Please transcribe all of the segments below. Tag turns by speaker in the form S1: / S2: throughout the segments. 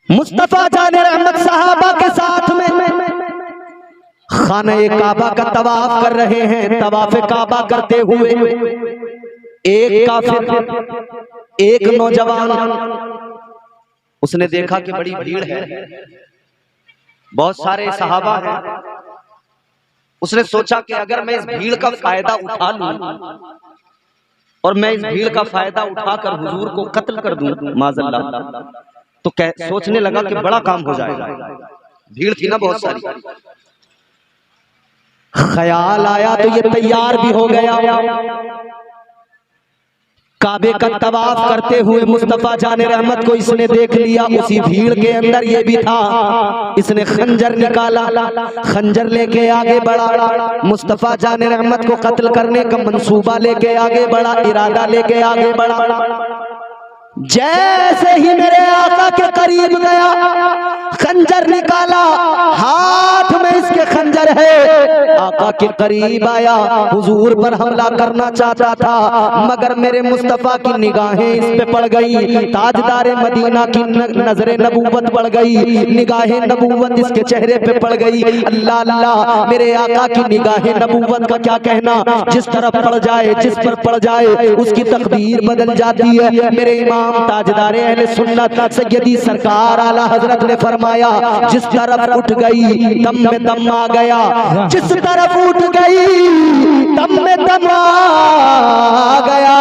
S1: मुस्तफा जाने रहमत सहाबा के साथ में खाने काबा का तवाफ कर रहे हैं। तवाफ काबा करते हुए एक काफिर, एक नौजवान, उसने देखा कि बड़ी भीड़ है, बहुत सारे सहाबा हैं। उसने सोचा कि अगर मैं इस भीड़ का फायदा उठा लूं और मैं इस भीड़ का फायदा उठाकर हुजूर को कत्ल कर दूं माज़अल्लाह, तो सोचने लगा कि बड़ा काम हो जाएगा। भीड़ थी ना बहुत सारी। ख्याल आया तो ये तैयार भी हो गया। काबे का तवाफ करते हुए मुस्तफा जाने रहमत को इसने देख लिया। उसी भीड़ के अंदर ये भी था। इसने खंजर निकाला, खंजर लेके आगे बढ़ा। मुस्तफा जाने रहमत को कत्ल करने का मंसूबा लेके आगे बढ़ा, इरादा लेके आगे बढ़ा। जैसे ही मेरे आका के करीब गया, खंजर निकाला, हाथ में इसके खंजर है। आका के करीब आया, हुजूर पर हमला करना चाहता था, मगर मेरे मुस्तफा की निगाहें इस पे पड़ गई। ताजदारे मदीना की नजरे नबूवत पड़ गई, निगाहें नबूवत इसके चेहरे पे पड़ गई। अल्लाह अल्लाह, मेरे आका की निगाहें नबूवत का क्या कहना, जिस तरफ पड़ जाए, जिस पर पड़ जाए उसकी तकदीर बदल जाती है। मेरे इमाम ताजदारे अहले सुन्नत सैयदी सरकार आला हजरत ने फरमाया, जिस तरफ उठ गई दम में दम आ गया, जिस तरफ उठ गई दम में दम आ गया।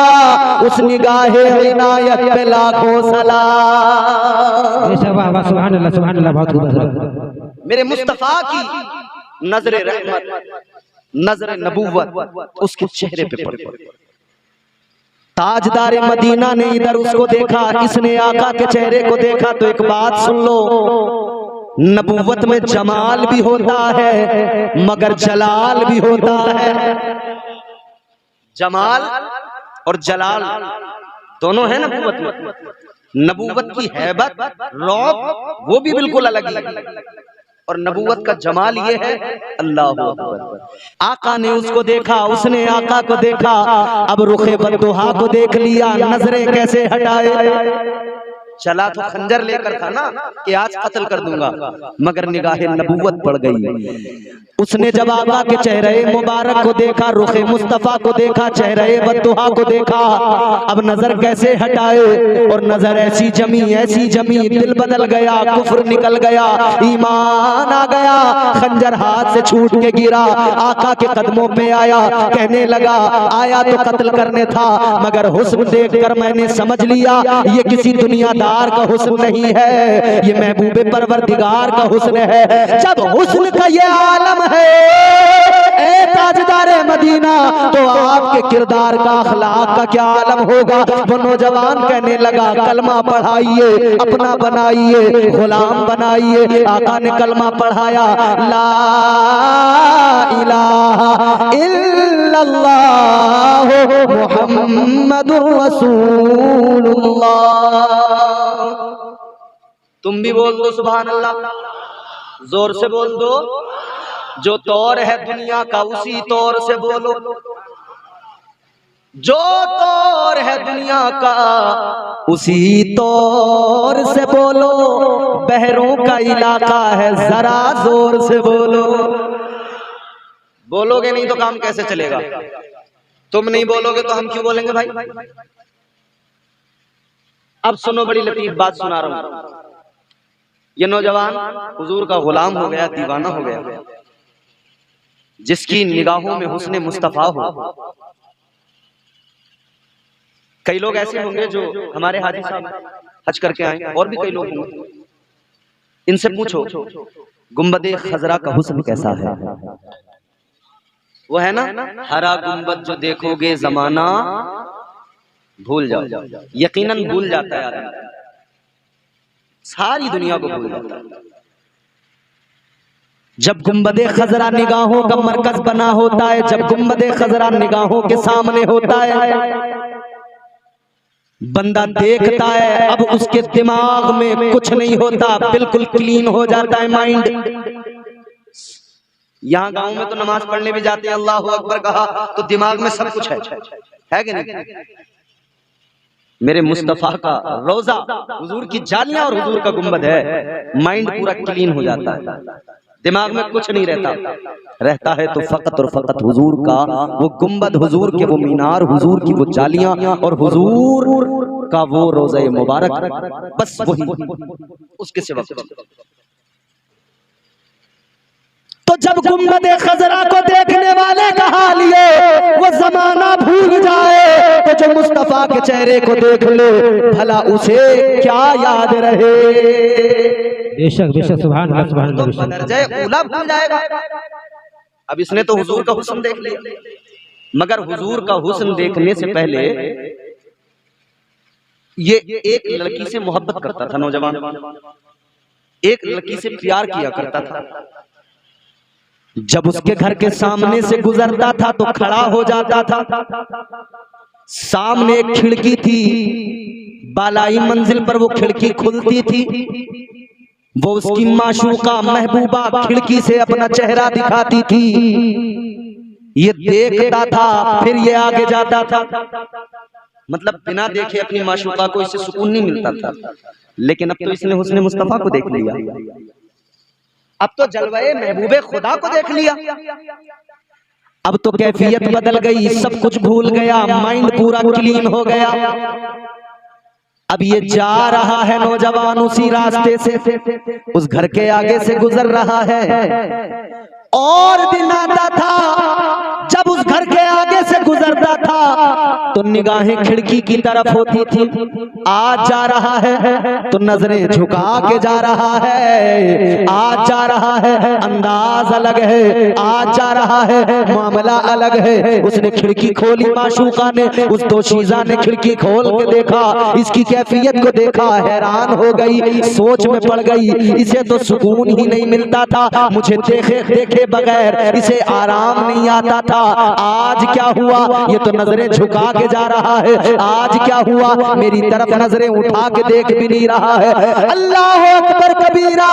S1: उस निगाहे इनायत पे लाखों सलाम।
S2: सुभान अल्लाह, सुभान अल्लाह, बहुत खूब।
S1: मेरे मुस्तफा की नजरे रहमत, नजरे नबूवत उसके चेहरे पे पड़ी। ताजदारे मदीना ने इधर उसको देखा, इसने आका के चेहरे को देखा। तो एक बात सुन लो, नबूवत में जमाल भी होता है मगर जलाल भी होता है। जमाल और जलाल दोनों है नबूवत में। नबूवत की हैबत, रौब वो भी बिल्कुल अलग है, और नबूवत का जमाल ये है। अल्लाह अकबर। आका ने उसको देखा, उसने आका को देखा। अब रुखे बद्दुहा को देख लिया, नजरें कैसे हटाए। चला तो खंजर लेकर था ना कि आज कत्ल कर दूंगा, मगर निगाहे नबूवत पड़ गई। उसने जब आका के चेहरे मुबारक को देखा, रुखे मुस्तफा को देखा, चेहरे बद्दुहा को देखा, अब नजर कैसे हटाए। और नजर ऐसी जमी, ऐसी जमी, दिल बदल गया, कुफ्र निकल गया, ईमान आ गया। खंजर हाथ से छूट के गिरा, आका के कदमों पे आया, कहने लगा, आया तो कत्ल करने था, मगर हुस्न देखकर मैंने समझ लिया ये किसी दुनियादार का हुस्न नहीं है, ये महबूबे परवरदिगार का हुस्न है। जब हुस्न का ये आलम है ए ताजदारे मदीना, तो आपके किरदार का, अखलाक का क्या आलम होगा। वो नौजवान कहने लगा, कलमा पढ़ाइए, अपना बनाइए, गुलाम बनाइए। आका ने कलमा पढ़ाया, ला इलाहा इल्लल्लाह मुहम्मदुर रसूलुल्लाह। तुम भी बोल दो सुभान अल्लाह, जोर से बोल दो। जो तौर है दुनिया का उसी तौर से बोलो, जो तौर है दुनिया का उसी तौर से बोलो। बहरों का इलाका है, जरा जोर से बोलो। बोलोगे नहीं तो काम कैसे चलेगा। तुम नहीं बोलोगे तो हम क्यों बोलेंगे भाई। अब सुनो, बड़ी लतीफ बात सुना रहा हूं। ये नौजवान हुजूर का गुलाम हो गया, दीवाना हो गया, जिसकी निगाहों में हुस्ने मुस्तफा हो। कई लोग ऐसे होंगे जो हमारे हाजी साहब हज करके आए, और भी कई लोग होंगे, इनसे पूछो गुंबदे खजरा का हुस्न कैसा है। वो है ना, हरा गुंबद जो देखोगे जमाना भूल जाओ। यकीनन भूल जाता है यार, सारी दुनिया को भूल जाता है। जब गुंबदे खजरा निगाहों का मरकज बना होता है, जब गुंबदे खजरा निगाहों के सामने होता है, बंदा देखता है, अब उसके दिमाग में कुछ नहीं होता, बिल्कुल क्लीन हो जाता है माइंड। यहाँ गांव में तो नमाज पढ़ने भी जाते हैं, अल्लाह अकबर कहा तो दिमाग में सब कुछ है कि नहीं। मेरे मुस्तफा का रोजा, हुजूर की जालियां और हुजूर का गुंबद है, माइंड पूरा क्लीन हो जाता है, दिमाग में कुछ नहीं रहता है तो फकत और फकत हुजूर का वो गुंबद, हुजूर के वो मीनार, हुजूर की वो जालियां और हुजूर का वो रोजा मुबारक, बस वही, उसके सिवा कुछ नहीं। तो जब गुंबद खजरा को देखने वाले का हाल ये वो जमाना भूल जाए, तो जो मुस्तफा के चेहरे को देख ले भला उसे क्या याद रहे।
S2: बेशक बेशक, सुभान अल्लाह सुभान अल्लाह, बेशक
S1: बदरजाए ऊला भूल जाएगा। अब इसने तो हुजूर का हुस्न देख लिया, मगर हुजूर का हुस्न देखने से पहले ये एक लड़की से मोहब्बत करता था, नौजवान एक लड़की से प्यार किया करता था। जब उसके घर के सामने से गुजरता था तो खड़ा हो जाता था। सामने एक खिड़की थी, बालाई मंजिल पर वो खिड़की खुलती थी, वो उसकी माशूका महबूबा खिड़की से अपना चेहरा दिखाती थी। ये देखता था फिर ये आगे जाता था, मतलब बिना देखे अपनी माशूका को इससे सुकून नहीं मिलता था। लेकिन अब तो इसने हुस्न मुस्तफा को देख लिया, अब तो जलवाए महबूबे खुदा को देख लिया, अब तो कैफियत बदल गई, सब कुछ भूल गया, माइंड पूरा क्लीन हो गया। अब ये जा रहा है नौजवान उसी रास्ते से, उस घर के आगे से गुजर रहा है। और दिन आता था जब उस घर के आगे से गुजरता था तो निगाहें खिड़की की तरफ होती थी। आज जा रहा है तो नजरें झुका के जा रहा है, आज जा रहा है अंदाज अलग है, आज जा रहा है मामला अलग है। उसने खिड़की खोली, माशूका ने, उस दोशीज़ा ने खिड़की खोल के देखा, इसकी कैफियत को देखा, हैरान हो गई, सोच में पड़ गई। इसे तो सुकून ही नहीं मिलता था, मुझे देखे बगैर इसे आराम नहीं आता था। आज क्या हुआ, ये तो नजरें झुका के जा रहा है, आज क्या हुआ, मेरी तरफ नजरें उठा के देख भी नहीं रहा है। अल्लाह अकबर कबीरा,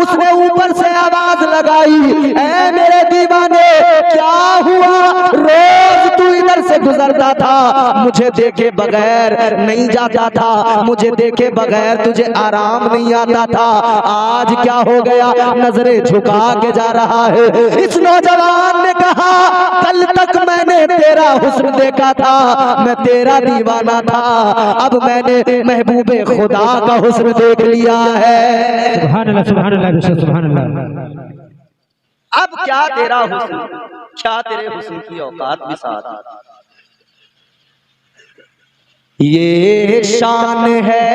S1: उसने ऊपर से आवाज लगाई, ऐ मेरे दीवाने क्या हुआ, रोज तू इधर से गुजरता था, मुझे देखे बगैर नहीं जाता था, मुझे देखे बगैर तुझे आराम नहीं आता था, आज क्या हो गया, नजरें झुका के जा रहा है। इस नौजवान ने कहा, कल तक मैंने तेरा हुस्न देखा था, मैं तेरा दीवाना था, अब मैंने महबूबे खुदा का हुस्न देख लिया है।
S2: सुभान अल्लाह सुभान अल्लाह, सुभान अल्लाह।
S1: अब क्या तेरा हुस्न, क्या तेरे हुस्न की औकात भी साथ। ये शान है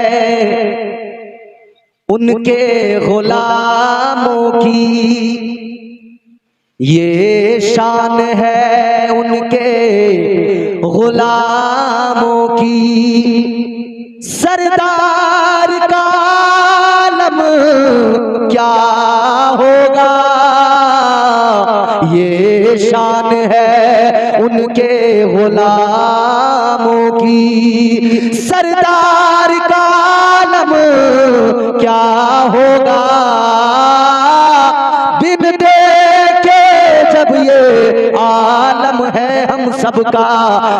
S1: उनके गुलामों की, ये शान है उनके गुलामों की, सरदार का आलम क्या होगा, ये शान है उनके गुलामों की, सरदार का आलम क्या होगा, बिन देखे जब ये आलम है हम सबका,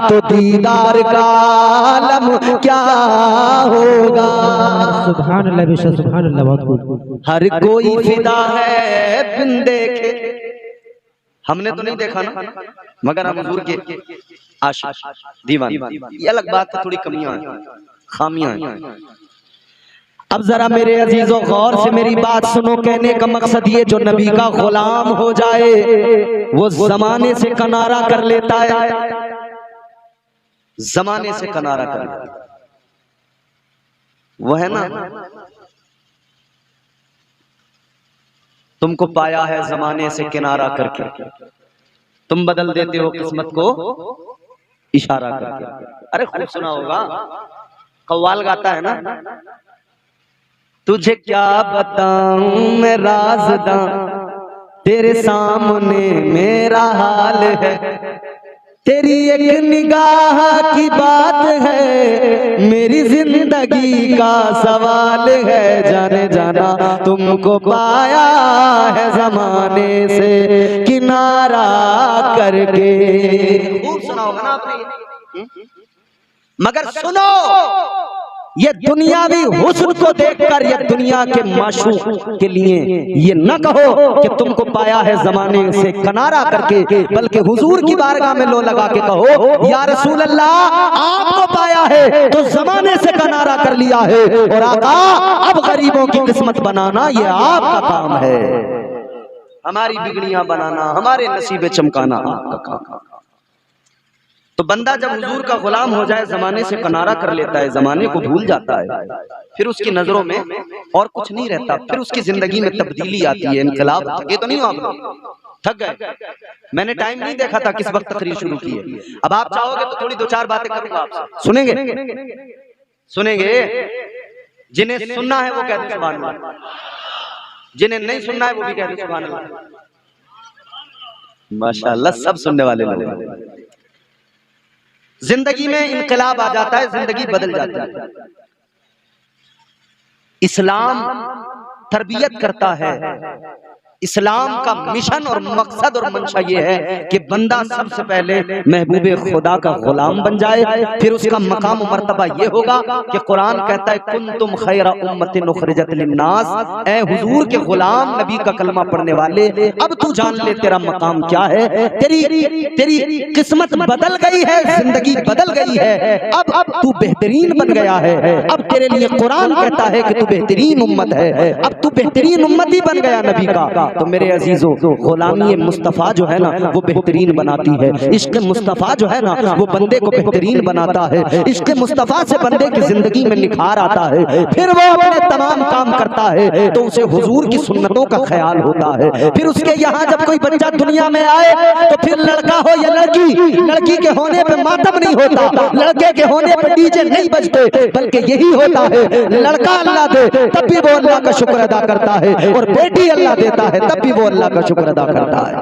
S1: तो दीदार का आलम क्या होगा।
S2: सुभान अल्लाह बेशक, सुभान अल्लाह, बहुत खूब।
S1: हर कोई फिदा है बिन देखे, हमने तो नहीं देखा ना, मगर हम हुजूर के आशिक दीवाने, ये अलग बात है, थोड़ी कमियां हैं, खामियां हैं। अब जरा मेरे अजीजों गौर से मेरी बात सुनो, कहने का मकसद ये, जो नबी का गुलाम हो जाए वो जमाने से किनारा कर लेता है, जमाने से किनारा कर लेता है, वो है ना, तुमको पाया है जमाने से किनारा करके, तुम बदल देते हो किस्मत को इशारा करके। अरे खूब सुना होगा, कव्वाल गाता है ना, तुझे क्या बताऊं मैं राज़दां, तेरे सामने मेरा हाल है, तेरी एक निगाह की बात है, मेरी जिंदगी का सवाल है, जाने जाना तुमको पाया है जमाने से किनारा करके। खूब सुना होगा ना आपने, मगर सुनो, ये दुनियावी हुस्न को देखकर ये दुनिया के माशूक के लिए ये न कहो कि तुमको पाया है जमाने से किनारा करके, बल्कि हुजूर की बारगाह में लो लगा के कहो या रसूल अल्लाह, आपको पाया है तो जमाने से किनारा कर लिया है, और आका अब गरीबों की किस्मत बनाना ये आपका काम है, हमारी बिगड़ियां बनाना, हमारे नसीबे चमकाना आपका काम। तो बंदा जब हुजूर का गुलाम हो जाए, जमाने से किनारा कर लेता है, जमाने को भूल जाता है, फिर उसकी नजरों में और कुछ नहीं रहता, फिर उसकी जिंदगी में तब्दीली आती है, इनकलाब। थके तो नहीं हो आप लोग? थक गए? मैंने टाइम नहीं देखा था किस वक्त तकरीर शुरू की है। अब आप चाहोगे तो थोड़ी दो चार बातें करूंगा आपसे, सुनेंगे? सुनेंगे? जिन्हें सुनना है वो कहते हैं सुभान अल्लाह, जिन्हें नहीं सुनना है वो भी कहते हैं सुभान अल्लाह। माशाअल्लाह, सब सुनने वाले लोग। जिंदगी में इनकलाब आ जाता है, जिंदगी बदल जाती है। इस्लाम तरबियत करता है, इस्लाम का मिशन और मकसद और मंशा ये है कि बंदा सबसे पहले महबूबे खुदा का गुलाम बन जाए, फिर उसका मकाम मर्तबा ये होगा कि कुरान कहता है कुंतुम खैरा उम्मतिन उखरिजत लिन्नास, ऐ हुजूर के गुलाम, नबी का कलमा पढ़ने वाले, अब तू जान ले तेरा मकाम क्या है, तेरी किस्मत बदल गई है, जिंदगी बदल गई है, अब तू बेहतरीन बन गया है, अब तेरे लिए कुरान कहता है कि तू बेहतरीन उम्मत है, अब तू बेहतरीन उम्मत ही बन गया नबी का। तो मेरे अजीजों, गुलामी मुस्तफ़ा जो है ना वो बेहतरीन बनाती है, इश्क मुस्तफ़ा जो है ना वो बंदे को बेहतरीन बनाता है, इश्क मुस्तफ़ा से बंदे की जिंदगी में निखार आता है, फिर वो अपने तमाम काम करता है तो उसे हुजूर की सुन्नतों का ख्याल होता है। फिर उसके यहाँ जब कोई बच्चा दुनिया में आए तो फिर लड़का हो या लड़की, लड़की के होने पे मातम नहीं होता, लड़के के होने पे डीजे नहीं बजते, बल्कि यही होता है लड़का अल्लाह दे तब भी वो अल्लाह का शुक्र अदा करता है, और बेटी अल्लाह देता है तब भी वो अल्लाह का शुक्र अदा करता है।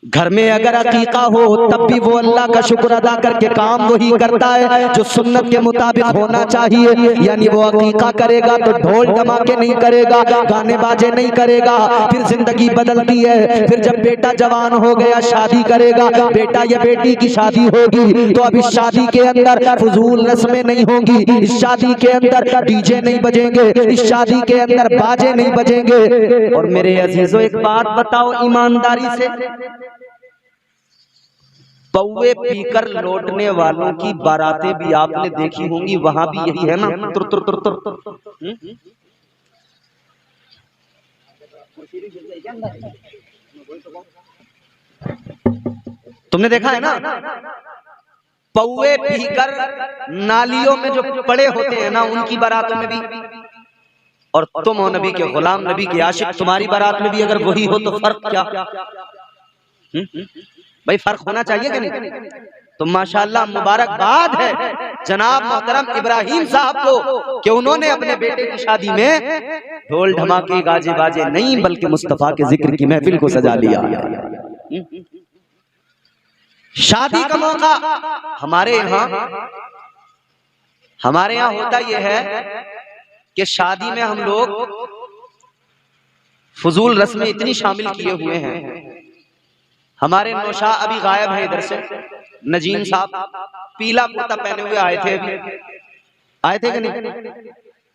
S1: घर में अगर अकीका हो तब भी वो अल्लाह का शुक्र अदा करके काम वही करता है जो सुन्नत के मुताबिक होना चाहिए, यानी वो अकीका करेगा तो ढोल धमाके नहीं करेगा, गाने बाजे नहीं करेगा। फिर जिंदगी बदलती है, फिर जब बेटा जवान हो गया शादी करेगा, बेटा या बेटी की शादी होगी तो अब इस शादी के अंदर फजूल रस्में नहीं होंगी, इस शादी के अंदर डीजे नहीं बजेंगे, इस शादी के अंदर बाजे नहीं बजेंगे। और मेरे अजीजों एक बात बताओ ईमानदारी से, पौवे पीकर लौटने वालों की बारातें भी आपने देखी होंगी, वहां भी यही है ना, तुर तुर तुर तुर। तुमने देखा है ना, पौवे पीकर नालियों में जो पड़े होते हैं ना उनकी बारातों में भी, और तुम हो नबी के गुलाम, नबी के आशिक, तुम्हारी बारात में भी अगर वही हो तो फर्क क्या? भाई फर्क होना चाहिए कि नहीं? तो माशाअल्लाह मुबारकबाद है जनाब मोहतरम इब्राहिम साहब को कि उन्होंने अपने बेटे की शादी में ढोल धमाके गाजे बाजे नहीं बल्कि मुस्तफा के जिक्र की महफिल को सजा लिया। शादी का मौका हमारे यहाँ होता यह है कि शादी में हम लोग फजूल रस्में इतनी शामिल किए हुए हैं। हमारे नौशा अभी गायब है इधर से, नजीम साहब पीला कुर्ता पहने हुए आए थे कि नहीं?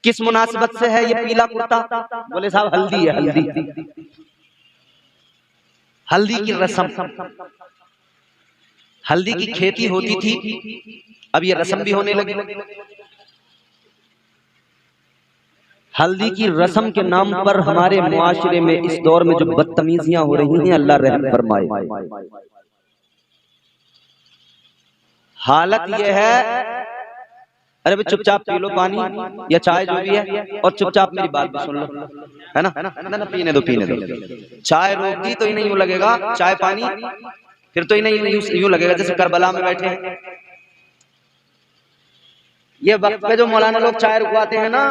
S1: किस मुनासिबत से है ये पीला कुर्ता? बोले साहब हल्दी है, हल्दी की रस्म, हल्दी की खेती होती थी, अब ये रस्म भी होने लगी। हल्दी की रस्म के नाम पर हमारे मुआशरे में इस दौर में जो बदतमीजियां हो रही हैं, अल्लाह रहम फरमाए। हालत यह है, अरे भाई चुपचाप पी लो पानी या चाय जो भी है, और चुपचाप मेरी बात भी सुन लो, है ना? पीने दो। चाय रोक दी तो ही नहीं यूं लगेगा, चाय पानी फिर तो ही नहीं यूं लगेगा जैसे करबला में बैठे हैं। ये वक्त पे जो मौलाना लोग चाय रुकवाते हैं ना,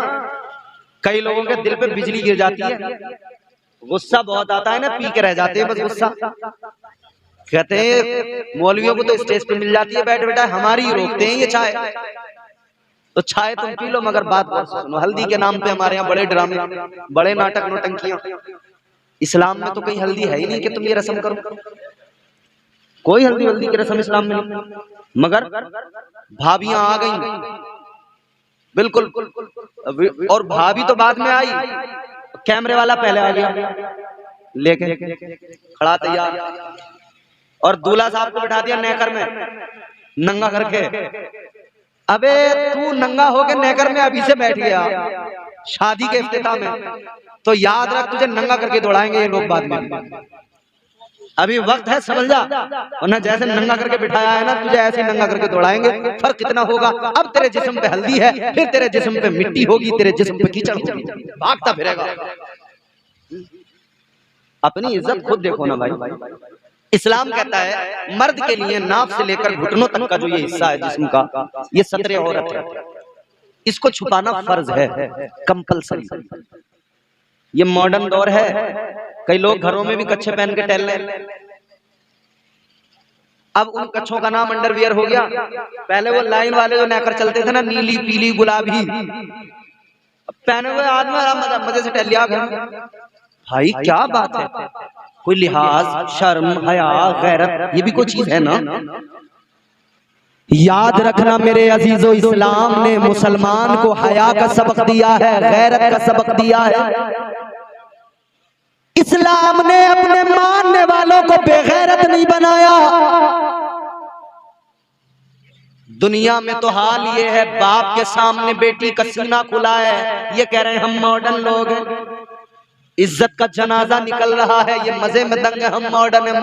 S1: कई लोगों के दिल पे बिजली गिर जाती है, गुस्सा बहुत आता है ना, पी के रह जाते हैं बस गुस्सा। कहते हैं मौलवियों को तो स्टेज पे मिल जाती है बैठ बैठा, हमारी ही रोकते हैं ये चाय। तो चाय तुम पी लो मगर बात सुनो, हल्दी के नाम पे हमारे यहाँ बड़े ड्रामे, बड़े नाटक नौटंकियां। इस्लाम में तो कहीं हल्दी है ही नहीं कि तुम ये रस्म करो, कोई हल्दी की रस्म इस्लाम में नहीं। मगर भाभियां आ गई बिल्कुल, और भाभी तो बाद में आई, कैमरे वाला पहले आ गया लेके खड़ा तैयार, और दूल्हा साहब को बिठा दिया नेकर में नंगा करके। अबे तू नंगा होके नेकर में अभी से बैठ गया शादी के इफ्तिताह में, तो याद रख तुझे नंगा करके दौड़ाएंगे ये लोग बाद में। अभी वक्त है, समझ जा, वरना जैसे नंगा करके बिठाया है ना तुझे ऐसे नंगा करके दौड़ाएंगे। फर्क कितना होगा, अब तेरे जिस्म पे हल्दी है, फिर तेरे जिस्म पे मिट्टी होगी, तेरे जिस्म पे कीचड़ होगी, भागता फिरेगा। अपनी इज्जत खुद देखो ना भाई। इस्लाम कहता है मर्द के लिए नाक से लेकर घुटनों तक का जो ये हिस्सा है जिस्म का, ये सतरे औरत है, इसको छुपाना फर्ज है, कंपलसरी। ये मॉडर्न दौर है, कई लोग घरों में भी कच्छे पहन के टहल रहे। अब उन कच्छों का नाम अंडरवियर हो गया। पहले वो लाइन वाले जो नेकर चलते थे ना, नीली पीली गुलाबी, पहने हुए आदमी मजे से टहल लिया घर। भाई क्या बात है, कोई लिहाज, शर्म, हया, गैरत, ये भी कोई चीज है ना। याद रखना मेरे अजीजों, इस्लाम ने मुसलमान को हया का सबक दिया है, गैरत का सबक दिया है। इस्लाम ने अपने मानने वालों को बेगैरत नहीं बनाया। दुनिया में तो हाल ये है, बाप के सामने बेटी का सीना खुला है, ये कह रहे हैं हम मॉडर्न लोग हैं, इज्जत का जनाजा निकल रहा है, ये मजे में दंग है, हम मॉडर्न है।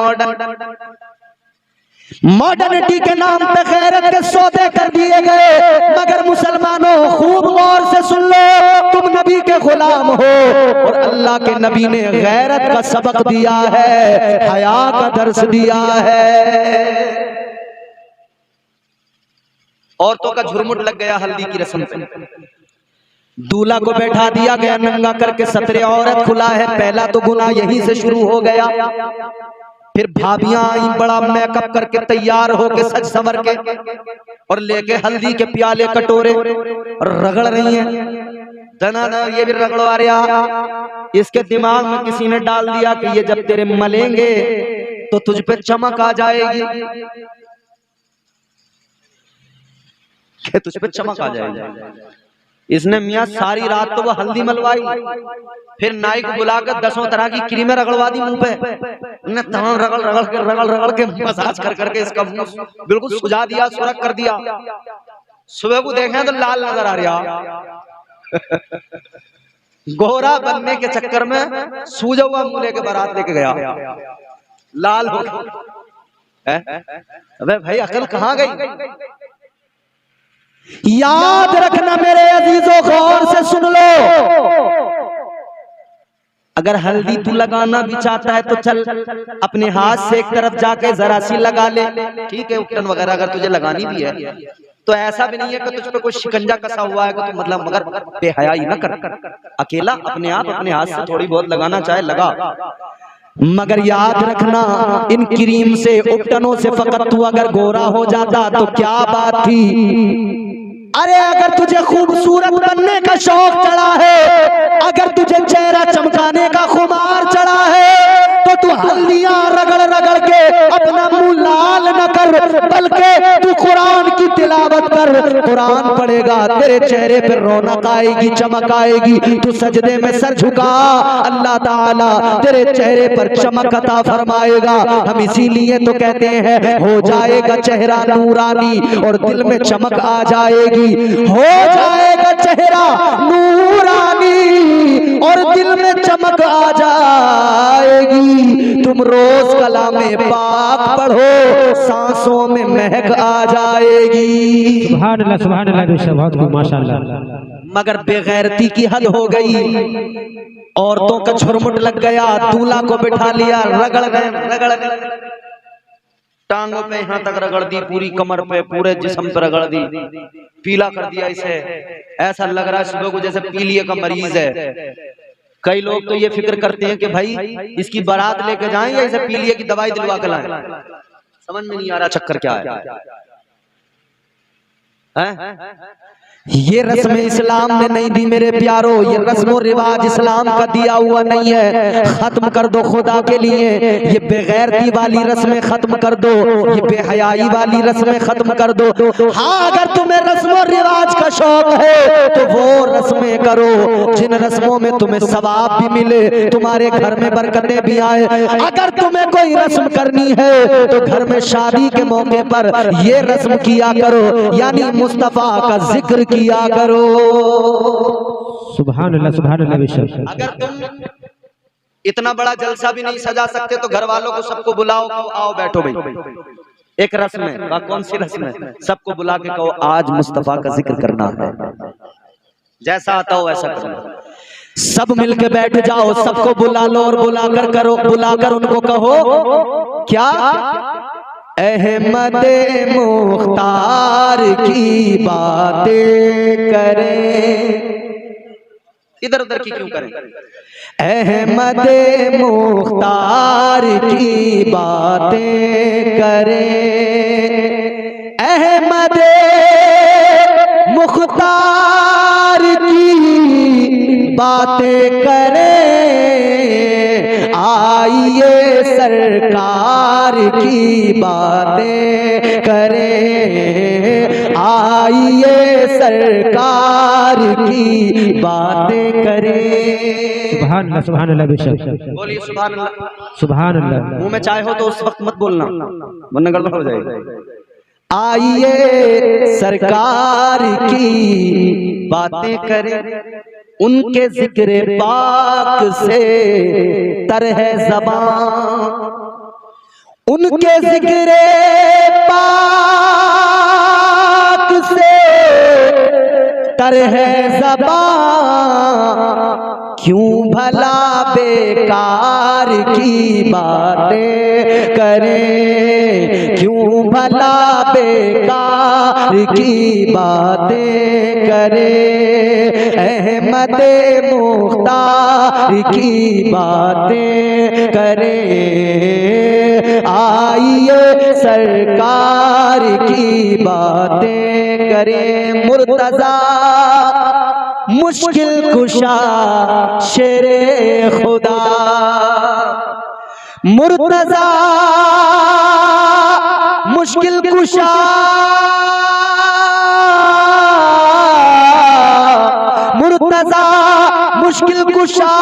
S1: मॉडर्निटी के नाम पे गैरत के सौदे कर दिए गए। मगर मुसलमानों खूब गौर से सुन लो, तुम नबी के गुलाम हो और अल्लाह के नबी ने गैरत का सबक दिया है, हया का दर्स दिया है। औरतों का झुरमुट लग गया हल्दी की रस्म पे, दूल्हा को बैठा दिया गया नंगा करके, सतरे औरत खुला है, पहला तो गुनाह यहीं से शुरू हो गया। फिर भाभियां आई बड़ा मेकअप करके तैयार होके सज संवर के, और लेके हल्दी के प्याले कटोरे रगड़ रही हैं। दना ये भी रगड़वा रहा, इसके दिमाग में किसी ने डाल दिया कि ये जब तेरे मलेंगे तो तुझ पे चमक आ जाएगी, तुझ पे चमक आ जाएगी। इसने मियां सारी रात तो वो हल्दी मलवाई, फिर नाई को बुलाकर 10 तरह की क्रीमें रगड़वा दी मुंह पे, तमाम रगड़ के मसाज कर करके इसका मुंह बिल्कुल सुझा दिया, सुरख कर दिया। सुबह को देखें तो लाल नजर आ रहा। गोरा बनने के चक्कर में सूजा हुआ मुंह लेके बारात लेके गया, लाल हो गया। अबे भाई अकल कहाँ गई? याद रखना मेरे अजीजों, गौर से सुन लो, अगर हल्दी तू लगाना भी चाहता है तो चल अपने हाथ से एक तरफ जाके जरा सी लगा ले, ठीक है। उपटन वगैरह अगर तुझे लगानी भी है तो ऐसा भी नहीं है कि तुझ पे कोई शिकंजा कसा हुआ है कि तू मतलब मगर बेहयाई न कर, अकेला अपने आप अपने हाथ से थोड़ी बहुत लगाना चाहे लगा। मगर याद रखना इन क्रीम से, उपटनों से फकत तू अगर गोरा हो जाता तो क्या बात थी। अरे अगर तुझे खूबसूरत बनने का शौक चढ़ा है, अगर तुझे चेहरा चमकाने का खुमार चढ़ा है, तो तू हल्दियां रगड़ रगड़ के अपना मुंह लाल न कर, बल्कि तू कुरान की तिलावत कर। कुरान पढ़ेगा, तेरे चेहरे पर रौनक आएगी, चमक आएगी। तू सजदे में सर झुका, अल्लाह ताला तेरे चेहरे पर चमक अता फरमाएगा। हम इसीलिए तो कहते हैं हो जाएगा चेहरा नूरानी और दिल में चमक आ जाएगी। हो जाएगा चेहरा नूरानी और दिल में चमक आ जाएगी। तुम रोज कलामे पाक पढ़ो, सांसों में महक आ जाएगी।
S2: सुभान अल्लाह, सुभान अल्लाह, बहुत खूब, माशाअल्लाह।
S1: मगर बेगैरती की हद हो गई, औरतों का झुरमुट लग गया, दूल्हा को बिठा लिया, रगड़ गए, टांगों पे यहाँ तक रगड़ दी, पूरी कमर पे, पूरे जिस्म पे रगड़ दी, पीला कर दिया इसे। ऐसा लग रहा है सुबह को जैसे पीलिए का मरीज है। कई लोग तो ये फिक्र करते हैं कि भाई इसकी बारात लेके जाएं या इसे पीलिए की दवाई दिलवा के लाएं। समझ में नहीं आ रहा चक्कर क्या है? ये रस्म इस्लाम ने नहीं दी मेरे प्यारो, ये रस्म रिवाज इस्लाम का दिया हुआ नहीं है। खत्म कर दो खुदा के लिए ये बेगैरती वाली रस्में खत्म कर दो, ये बेहयाई वाली रस्में खत्म कर दो। हाँ, अगर तुम्हें रस्म रिवाज का शौक है तो वो रस्में करो जिन रस्मों में तुम्हें सवाब भी मिले, तुम्हारे घर में बरकतें भी आए। अगर तुम्हें कोई रस्म करनी है तो घर में शादी के मौके पर ये रस्म किया करो, यानी मुस्तफा का जिक्र किया करो।
S2: सुभान अल्लाह, सुभान अल्लाह बेशक।
S1: अगर तुम इतना बड़ा जलसा भी नहीं सजा सकते तो घर वालों को सबको बुलाओ, आओ बैठो भाई, एक रस्म है। कौन सी रस्म है? सबको बुला के कहो आज मुस्तफा का जिक्र करना है, जैसा आता हो वैसा करो। सब मिलके बैठ जाओ, सबको बुला लो और बुलाकर करो, बुलाकर उनको कहो क्या, अहमद मुख्तार की बातें करें। इधर उधर की क्यों करें? अहमद मुख्तार की बातें करें, अहमद मुख्तार की बातें करें, आइए सरकार की बातें करें, आइए सरकार की बातें करें।
S2: सुभान अल्लाह, सुभान अल्लाह बेशक।
S1: बोलिए सुभान अल्लाह।
S2: सुभान अल्लाह।
S1: मुंह में चाय हो तो उस वक्त मत बोलना वरना गड़बड़ हो जाएगी। आइए सरकार की बातें करें, उनके जिक्र पाक से तरह ज़बान, उनके जिक्र पाक से तरह ज़बान, क्यों भला बेकार की बातें करें, क्यों भला बेकार की बातें करें, अहमद मुख्तार की बातें करें, आइए सरकार की बातें करें। मुर्तज़ा मुश्किल कुशा शेरे खुदा, मुर्तज़ा मुश्किल कुशा, मुर्तज़ा मुश्किल कुशा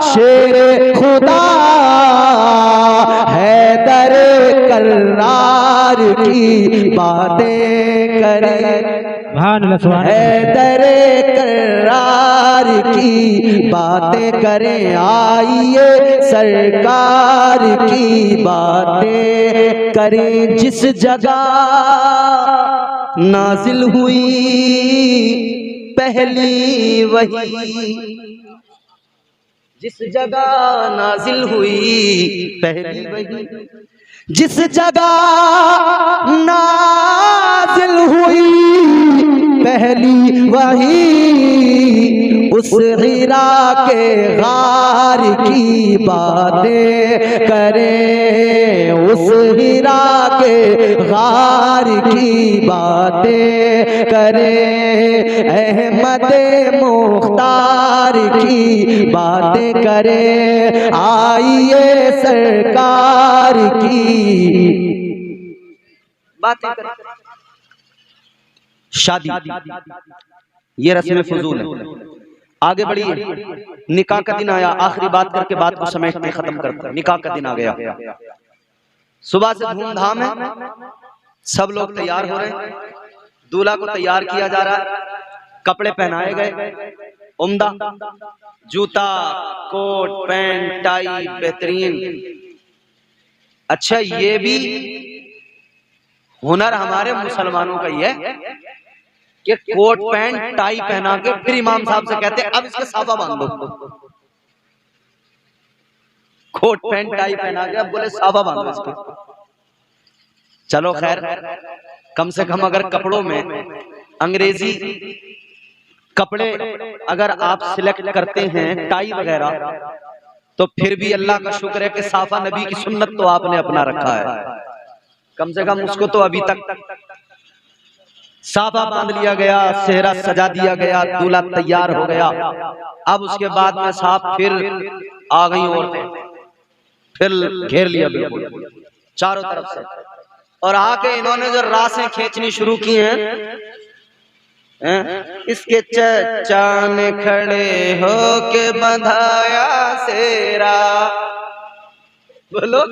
S1: शेरे खुदा, हैदर कर्रार की बातें करें, हैदर कर्रार की बातें करें, आइए सरकार की बातें करें। जिस जगह नाजिल हुई पहली वही, जिस जगह नाजिल हुई पहली वही, जिस जगह नाजिल हुई पहली वही, उस हिरा के गार की बातें करें, उस हिरा के गार की बातें करें, अहमद मुख्तार की बातें करें, आइए सरकार की बातें करें। शादी ये रस्म फजूल है, आगे बढ़िए। निकाह का दिन आया, आखिरी बात करके बात को समेटते खत्म करते। निकाह का दिन आ गया, सुबह से धूमधाम है, सब लोग तैयार हो रहे हैं, दूल्हा को तैयार किया जा रहा है, कपड़े पहनाए गए उम्दा, जूता कोट पैंट टाई बेहतरीन। अच्छा, ये भी हुनर हमारे मुसलमानों का ही है कि कोट पैंट टाई पहना के फिर इमाम साहब से कहते हैं अब इसके साफा बांध दो। कोट पैंट टाई पहना के अब बोले साफा बांध दो इसके। चलो खैर, कम से कम अगर कपड़ों में अंग्रेजी कपड़े अगर आप सिलेक्ट करते हैं टाई वगैरह, तो फिर भी अल्लाह का शुक्र है कि साफा नबी की सुन्नत तो आपने अपना रखा है। कम से कम उसको तो अभी तक साफा बांध लिया गया, सेहरा सजा दिया गया, दूल्हा तैयार हो गया। अब उसके बाद में साहब फिर आ गई औरतें, फिर घेर लिया बिल्कुल चारों तरफ से, और आके इन्होंने जो रासें खींचनी शुरू की हैं, इसके चचा ने खड़े होके बंधाया सेरा, बोलो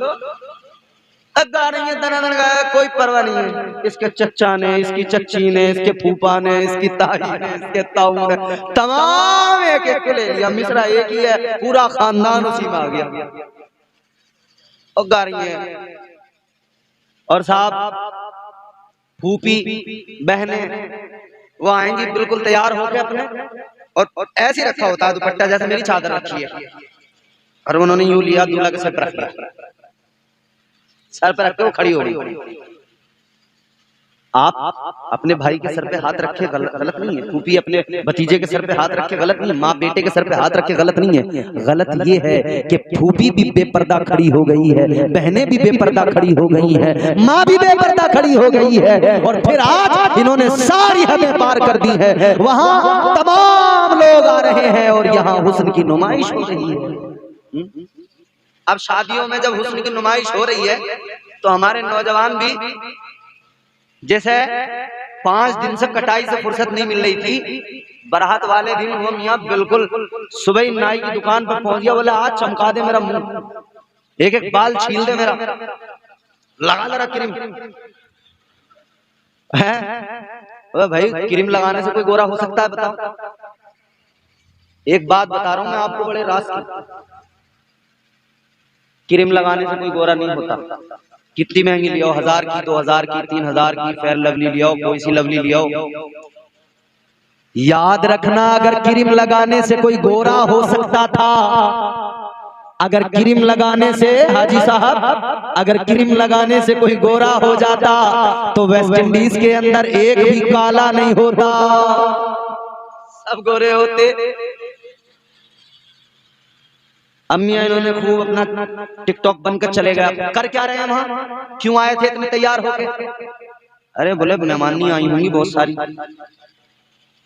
S1: गा रही है, दना दन गाया, कोई परवाह नहीं है। इसके चचा ने, इसकी चच्ची ने, इसके फूफा ने, इसकी ताई ने, इसके ताऊ ने, तमाम एक एक को ले लिया। मिश्रा एक ही है, पूरा खानदान उसी में आ गया और गा रही है। और साहब फूफी बहने वो आएंगी बिल्कुल तैयार होके अपने, और ऐसे रखा होता है दुपट्टा जैसे मेरी चादर रखी है, और उन्होंने यूं लिया, दूल्हा के सर पर रख लिया, सर पर रख के वो खड़ी हो गई। आप अपने भाई के सर पे हाथ रखे गलत नहीं है, फूफी अपने भतीजे के सर पे हाथ रखे गलत नहीं है, माँ बेटे के सर पे हाथ रखे गलत नहीं है। गलत ये है कि फूफी भी बेपर्दा खड़ी हो गई है, बहनें भी बेपर्दा खड़ी हो गई है, माँ भी बेपर्दा खड़ी हो गई है, और फिर आज इन्होंने सारी हदें पार कर दी है। वहां तमाम लोग आ रहे हैं और यहाँ हुस्न की नुमाइश हो रही है। अब शादियों में जब हुस्न की नुमाइश हो रही है तो हमारे नौजवान भी, जैसे 5 दिन से कटाई से फुर्सत नहीं मिल रही थी, बारात वाले दिन वो मियाँ बिल्कुल सुबह ही नाई की दुकान पर पहुंच गया, बोले आज चमका दे मेरा मुंह, एक एक बाल छील दे मेरा, लगा ले क्रीम है भाई। क्रीम लगाने से कोई गोरा हो सकता है बताओ? एक बात बता रहा हूं मैं आपको बड़े राज की, क्रीम लगाने से कोई गोरा नहीं होता। कितनी महंगी लियाओ, 1000 की, 2000 की, 3000 की, फेयर लवली लियाओ, कोई सी लवली लियाओ, याद रखना अगर क्रीम लगाने से कोई गोरा हो सकता था, अगर क्रीम लगाने से, हाजी साहब अगर क्रीम लगाने से कोई गोरा हो जाता तो वेस्ट इंडीज के अंदर एक भी काला नहीं होता, सब गोरे होते। अम्मियां इन्होंने खूब अपना टिकटॉक बनकर चले गए। कर क्या रहे हैं वहां, क्यों आए थे इतने तैयार होके? अरे बोले मेहमानी आई होंगी बहुत सारी,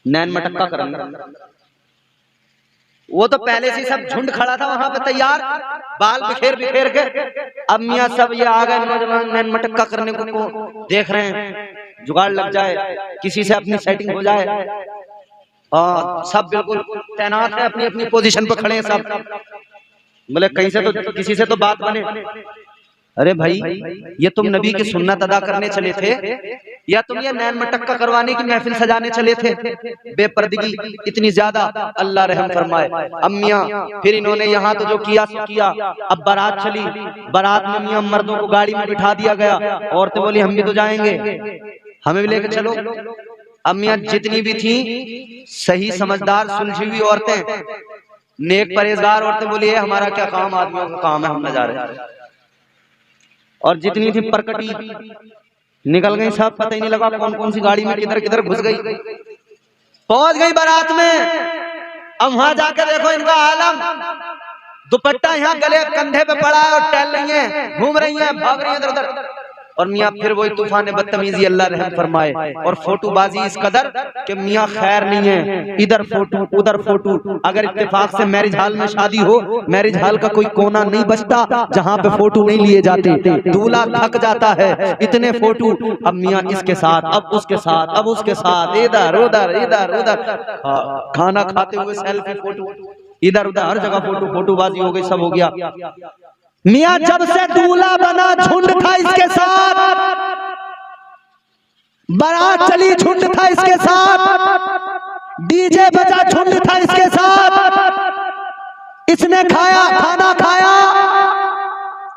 S1: नैन मटक्का करेंगे। वो तो पहले से सब झुंड खड़ा था वहां पे तैयार, बाल बिखेर बिखेर के। अब मियाँ सब ये आ गए नौजवान नैन मटक्का करने को देख रहे हैं, जुगाड़ लग जाए, किसी से अपनी सेटिंग हो जाए। और सब बिल्कुल तैनात है, अपनी अपनी पोजीशन पर खड़े हैं सब। बोले कहीं से तो किसी से तो बात बने। अरे भाई ये तुम नबी की सुन्नत अदा करने चले थे या तुम ये नैन मटक्का करवाने की महफिल सजाने चले थे? बेपर्दगी इतनी ज्यादा, अल्लाह रहम फरमाए। अम्मियां फिर इन्होंने यहाँ तो जो किया सो किया। अब बारात चली, बारात में मियां मर्दों को गाड़ी में बिठा दिया गया, औरतें बोली हम भी तो जाएंगे, हमें भी लेके चलो। अम्मियां जितनी भी थी सही समझदार सुलझी हुई औरतें, नेक परहेजगार औरतें बोली है हमारा क्या काम, आदमियों का काम है, हम न जा रहे। और जितनी थी परकटी निकल गई सब, पता ही नहीं लगा कौन कौन सी गाड़ी में किधर किधर घुस गई, पहुंच गई बारात में। अब वहां जाकर देखो इनका आलम, दुपट्टा यहाँ गले कंधे पे पड़ा है और टहल रही है, घूम रही है, भाग रही है इधर उधर। और मियाँ फिर वही तूफान बदतमीजी, अल्लाह रहम फरमाए। और फोटोबाजी इस कदर कि मियाँ खैर नहीं है, इधर फोटो उधर फोटो। अगर इत्तेफाक से मैरिज हॉल में शादी हो, मैरिज हॉल का कोई कोना नहीं बचता जहां पे फोटो नहीं लिए जाते। दूल्हा थक जाता है, इतने फोटो। अब मियाँ इसके साथ, अब उसके साथ, अब उसके साथ, इधर उधर इधर उधर, खाना खाते हुए सेल्फी फोटो, इधर उधर हर जगह फोटो, फोटोबाजी हो गई, सब हो गया। मियाँ जब से दूल्हा बना झुंड था इसके साथ, बारात चली झुंड था इसके साथ, डीजे बजा झुंड था इसके साथ, इसने खाया खाना खाया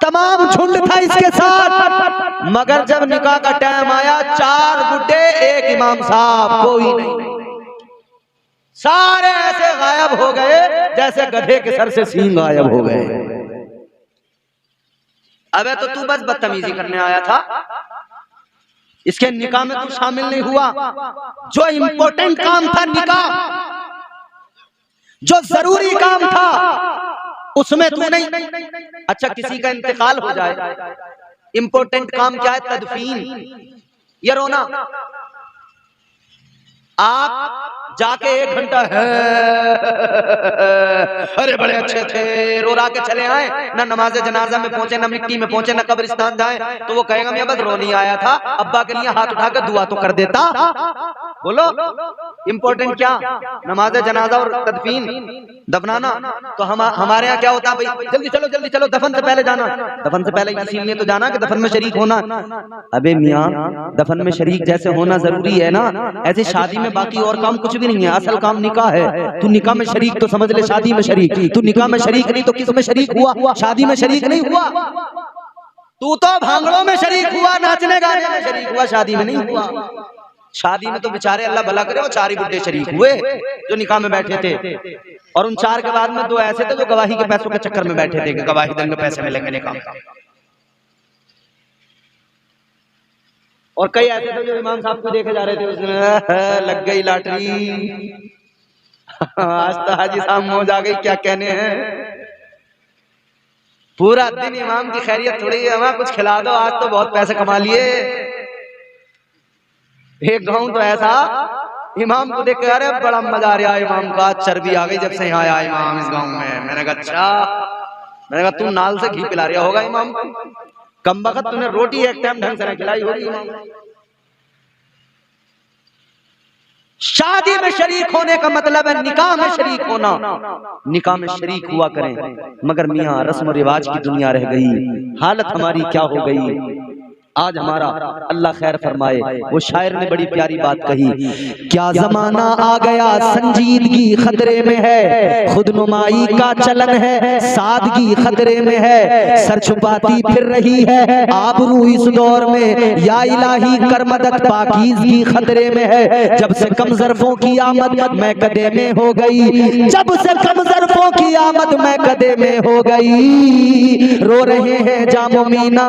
S1: तमाम झुंड था इसके साथ। मगर जब निकाह का टाइम आया, 4 बुड्ढे एक इमाम साहब, कोई नहीं, सारे ऐसे गायब हो गए जैसे गधे के सर से सींग गायब हो गए। अबे तो तू बस बदतमीजी करने आया था, इसके निकाह में तू शामिल नहीं हुआ। जो इम्पोर्टेंट काम था निकाह, जो जरूरी काम था उसमें तू नहीं। अच्छा किसी का इंतकाल हो जाए, इम्पोर्टेंट काम क्या है? तदफीन, ये रोना। आप जाके 1 घंटा है अरे बड़े अच्छे थे रो रा के चले आए, ना नमाज जनाजा में पहुंचे, ना मिट्टी में पहुंचे, ना कब्रिस्तान जाए, तो वो कहेगा मैं बस रोने आया था, अब्बा के लिए हाथ उठाकर दुआ तो कर देता। बोलो इंपॉर्टेंट क्या, नमाज जनाजा और तदफीन दफनाना। तो हमारे यहाँ क्या होता है, भाई जल्दी चलो दफन से पहले जाना, दफन से पहले इसीलिए तो जाना कि दफन में शरीक होना। अबे मियाँ दफन में शरीक जैसे होना जरूरी है ना, ऐसे शादी में बाकी और काम कुछ भी नहीं है, असल काम निकाह है। तू निकाह में शरीक तो समझ ले शादी में शरीक, तू निकाह में शरीक नहीं तो किस में शरीक हुआ, शादी में शरीक नहीं हुआ। तू तो भांगड़ों में शरीक हुआ, नाचने गाने में शरीक हुआ, शादी में नहीं हुआ। शादी में तो बेचारे अल्लाह भला करे वो 4 ही बुड्ढे शरीक हुए जो निकाह में बैठे थे, और उन 4 के बाद में 2 ऐसे थे जो गवाही के पैसों के चक्कर में बैठे थे कि गवाही देंगे पैसे मिलेंगे निकाह। और कई ऐसे थे जो इमाम साहब को देखे जा रहे थे, उसने लग गई लॉटरी आज तो हाजी साहब मौज आ गई, क्या कहने हैं। पूरा दिन इमाम की खैरियत थोड़ी है, हमें कुछ खिला दो, आज तो बहुत पैसे कमा लिए। एक गांव तो ऐसा, इमाम को देख के अरे बड़ा मजा आ रहा है, इमाम का चर्बी आ गई जब से यहाँ आया इमाम इस गांव में। मैंने कहा अच्छा, मैंने कहा तू नाल से घी पिला रहा होगा इमाम को, कम वक्त तूने रोटी एक टाइम ढंग से नहीं खिलाई होगी इमाम। शादी में शरीक होने का मतलब है निकाह में शरीक होना, निकाह में शरीक हुआ करें। मगर मियाँ रस्म रिवाज की दुनिया रह गई, हालत हमारी क्या हो गई आज हमारा, अल्लाह खैर फरमाए। वो शायर ने बड़ी प्यारी बात कही, क्या जमाना आ गया संजीदगी खतरे में है, खुद नुमाई का चलन है सादगी खतरे में है, सर छुपाती फिर रही है आबरू इस दौर में, या इलाही कर मदद पाकीज़गी खतरे में है। जब से कम ज़र्फ़ों की आमद मैं कदे में हो गई, जब से कम ज़र्फ़ों की आमद मैं कदे में हो गई, रो रहे हैं जामो मीना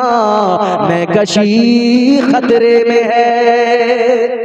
S1: मैं कशी खतरे में है।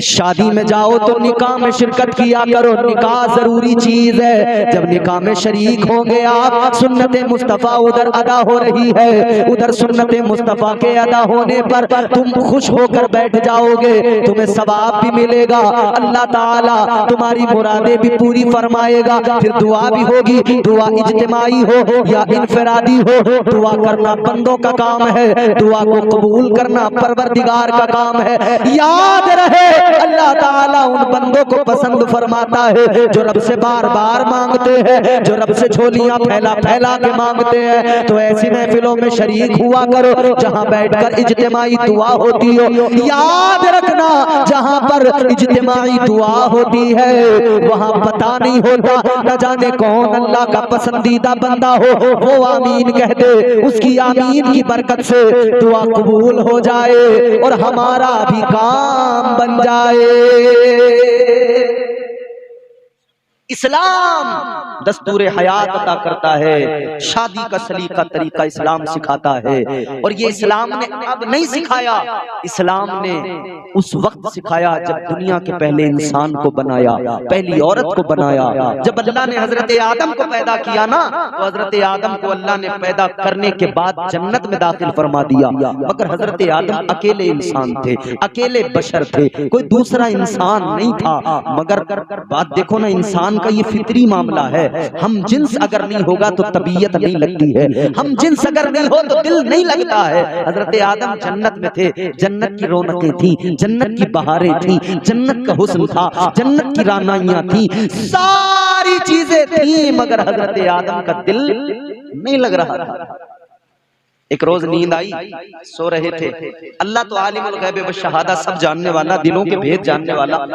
S1: शादी में जाओ तो निकाह में शिरकत किया करो, निकाह जरूरी चीज है। जब निकाह में शरीक होंगे आप, सुन्नत मुस्तफा उधर अदा हो रही है, उधर सुन्नत मुस्तफा के अदा होने पर तुम खुश होकर बैठ जाओगे, तुम्हें सवाब भी मिलेगा, अल्लाह ताला तुम्हारी मुरादें भी पूरी फरमाएगा। फिर दुआ भी होगी, दुआ इज्तिमाई हो या इनफरादी हो, दुआ करना बंदों का काम है, दुआ को कबूल करना परवरदिगार का काम है। याद रहे अल्लाह ताला उन बंदों को पसंद फरमाता है जो रब से बार बार मांगते हैं, जो रब से झोलियां फैला फैला के मांगते हैं। तो ऐसी महफिलों में शरीक हुआ करो जहां बैठकर इज्तिमाई दुआ होती हो। याद रखना जहां पर इज्तिमाई दुआ होती है वहां पता नहीं होता न जाने कौन अल्लाह का पसंदीदा बंदा हो, वो आमीन कह दे, उसकी आमीन की बरकत से दुआ कबूल हो जाए और हमारा भी काम बन जाए। इस्लाम दस्तूर हयात अता करता है, शादी का सलीका तरीका इस्लाम सिखाता है। और ये इस्लाम ने अब नहीं सिखाया, इस्लाम ने उस वक्त सिखाया जब दुनिया के पहले इंसान को बनाया, पहली औरत को बनाया। जब अल्लाह ने हजरत आदम को पैदा किया ना, तो हजरत आदम को अल्लाह ने पैदा करने के बाद जन्नत में दाखिल फरमा दिया। मगर हजरत आदम अकेले इंसान थे, अकेले बशर थे, कोई दूसरा इंसान नहीं था। मगर बात देखो ना, इंसान का ये फितरी मामला है, हम जिन्स अगर नहीं होगा तो तबीयत नहीं लगती है, हम जिन्स अगर नहीं हो तो दिल नहीं लगता है। हजरत आदम जन्नत में थे, जन्नत की रौनकें थी, जन्नत की बहारें थी, जन्नत का हुस्न था, जन्नत की रानाइयां थी, सारी चीजें थी, मगर हजरत आदम का दिल नहीं लग रहा था। एक रोज नींद आई, सो रहे थे। अल्लाह तो आलिमुल गैब व शहादा, सब जानने वाला, दिलों के भेद जानने वाला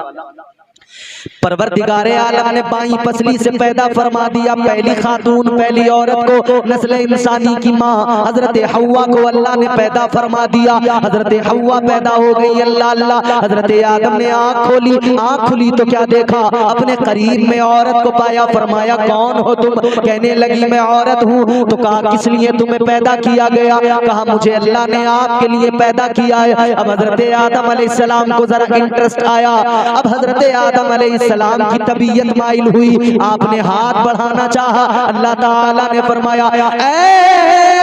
S1: परवरदिगारे आलम ने बाई पसली से पैदा फरमा दिया पहली खातून, पहली औरत को, नस्ल इंसानी की माँ हजरत हव्वा को अल्लाह ने पैदा फरमा दिया। हजरत हव्वा पैदा हो गई, अल्लाह अल्लाह। हजरत आदम ने आँख खोली, आँख खुली तो क्या देखा, अपने करीब में औरत को पाया। फरमाया कौन हो तुम? कहने लगी मैं औरत हूँ। तो कहा किस लिए तुम्हें पैदा किया गया? कहा मुझे अल्लाह ने आपके लिए पैदा किया है। अब हजरत आदम अलैहिस्सलाम को जरा इंटरेस्ट आया, अब हजरत आदम अलैहिस्सलाम की तबीयत माइल हुई, आपने हाथ बढ़ाना चाहा, अल्लाह ताला ने फरमाया ऐ